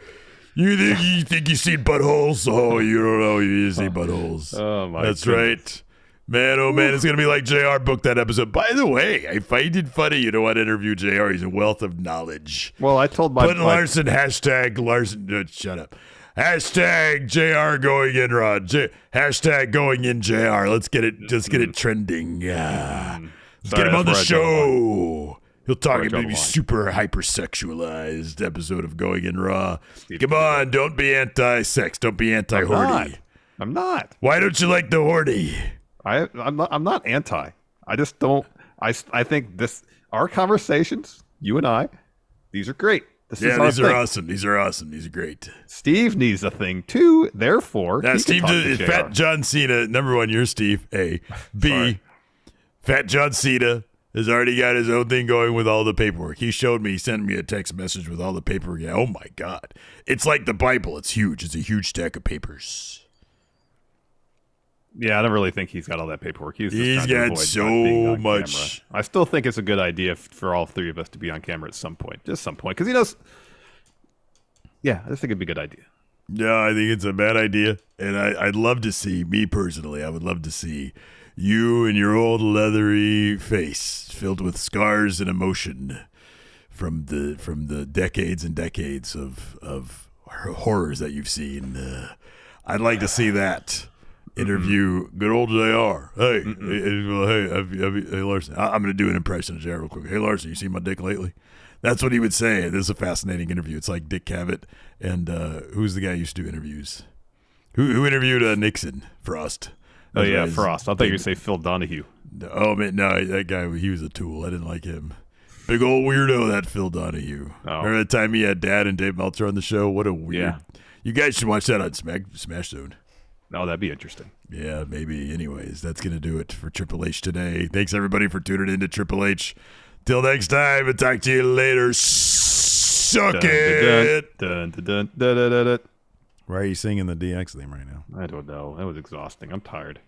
You think you seen buttholes? Oh, you don't know. You see buttholes. Oh my. That's goodness. right. Man, oh man, it's going to be like JR booked that episode. By the way, I find it funny you don't want to interview JR. He's a wealth of knowledge. Well, I told my... Put Larson, hashtag Larson, shut up. Hashtag JR going in, Rod. Hashtag going in JR. Let's get it trending. Yeah. Let's get him on the show. He'll talk about maybe super hypersexualized episode of Going in Raw. Come on, don't be anti-sex. Don't be anti-horny. I'm not. Why don't you like the horny? I'm not anti. I just don't. I think our conversations, you and I, these are great. These are awesome. These are awesome. These are great. Steve needs a thing too. Therefore, now Steve, Fat John Cena. Number one, you're Steve. A. B. Fat John Cena has already got his own thing going with all the paperwork. He showed me. He sent me a text message with all the paperwork. Yeah, oh my God, it's like the Bible. It's huge. It's a huge stack of papers. Yeah, I don't really think he's got all that paperwork. He's got so much. Camera. I still think it's a good idea for all three of us to be on camera at some point. Just some point. Because he knows... Yeah, I just think it'd be a good idea. Yeah, I think it's a bad idea. And I'd love to see, me personally, I would love to see you and your old leathery face filled with scars and emotion from the decades and decades of horrors that you've seen. I'd like to see that. Interview good old JR. Hey, hey, Larson. I'm going to do an impression of JR real quick. Hey, Larson, you seen my dick lately? That's what he would say. This is a fascinating interview. It's like Dick Cavett and who's the guy who used to do interviews? Who interviewed Nixon? Frost. Oh, yeah, Frost. I thought you were going to say Phil Donahue. Oh, man, no, that guy, he was a tool. I didn't like him. Big old weirdo, that Phil Donahue. Oh. Remember the time he had Dad and Dave Meltzer on the show? What a weird. Yeah. You guys should watch that on Smash Zone. Oh, that'd be interesting. Yeah, maybe. Anyways, that's going to do it for Triple H today. Thanks, everybody, for tuning in to Triple H. Till next time, and talk to you later. Suck it. Why are you singing the DX theme right now? I don't know. That was exhausting. I'm tired.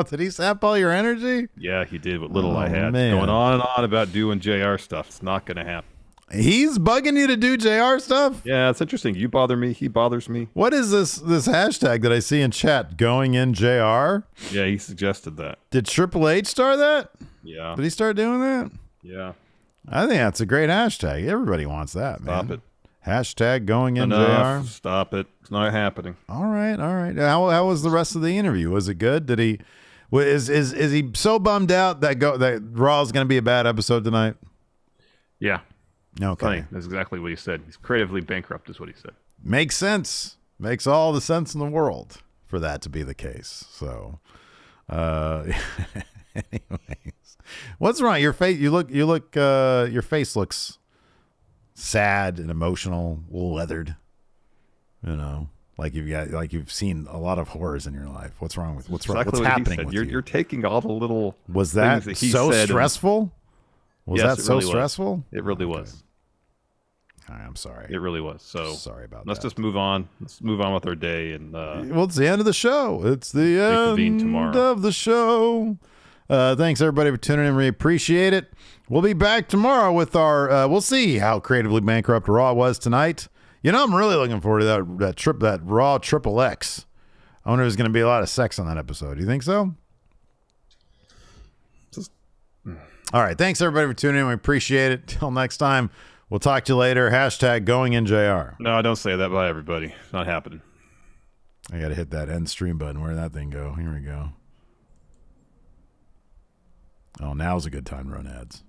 Did he sap all your energy? Yeah, he did. What little I had. Going on and on about doing JR stuff. It's not going to happen. He's bugging you to do JR stuff? Yeah, it's interesting. You bother me. He bothers me. What is this hashtag that I see in chat? Going in JR? Yeah, he suggested that. Did Triple H start that? Yeah. Did he start doing that? Yeah. I think that's a great hashtag. Everybody wants that, man. Stop it. Hashtag going in Enough. JR. Stop it. It's not happening. All right. How was the rest of the interview? Was it good? Did he? Is he so bummed out that Raw's going to be a bad episode tonight? Yeah. Okay. Funny. That's exactly what he said. He's creatively bankrupt, is what he said. Makes sense. Makes all the sense in the world for that to be the case. So, anyways, what's wrong? Your face. You look. Your face looks sad and emotional, a little leathered. You know, like you've seen a lot of horrors in your life. What's wrong with what's happening with you? You're taking all the little. Was that so stressful? Was that so stressful? It really was. I'm sorry. It really was. So sorry about let's that. just move on. Let's move on with our day. And well, it's the end of the show. It's the reconvene end tomorrow. of the show. Thanks everybody for tuning in. We appreciate it. We'll be back tomorrow with our. We'll see how creatively bankrupt Raw was tonight. You know, I'm really looking forward to that Raw Triple X. I wonder if there's going to be a lot of sex on that episode. Do you think so? All right. Thanks, everybody, for tuning in. We appreciate it. Till next time, we'll talk to you later. Hashtag going in JR. No, don't say that. Bye, everybody. It's not happening. I got to hit that end stream button. Where did that thing go? Here we go. Oh, now's a good time to run ads.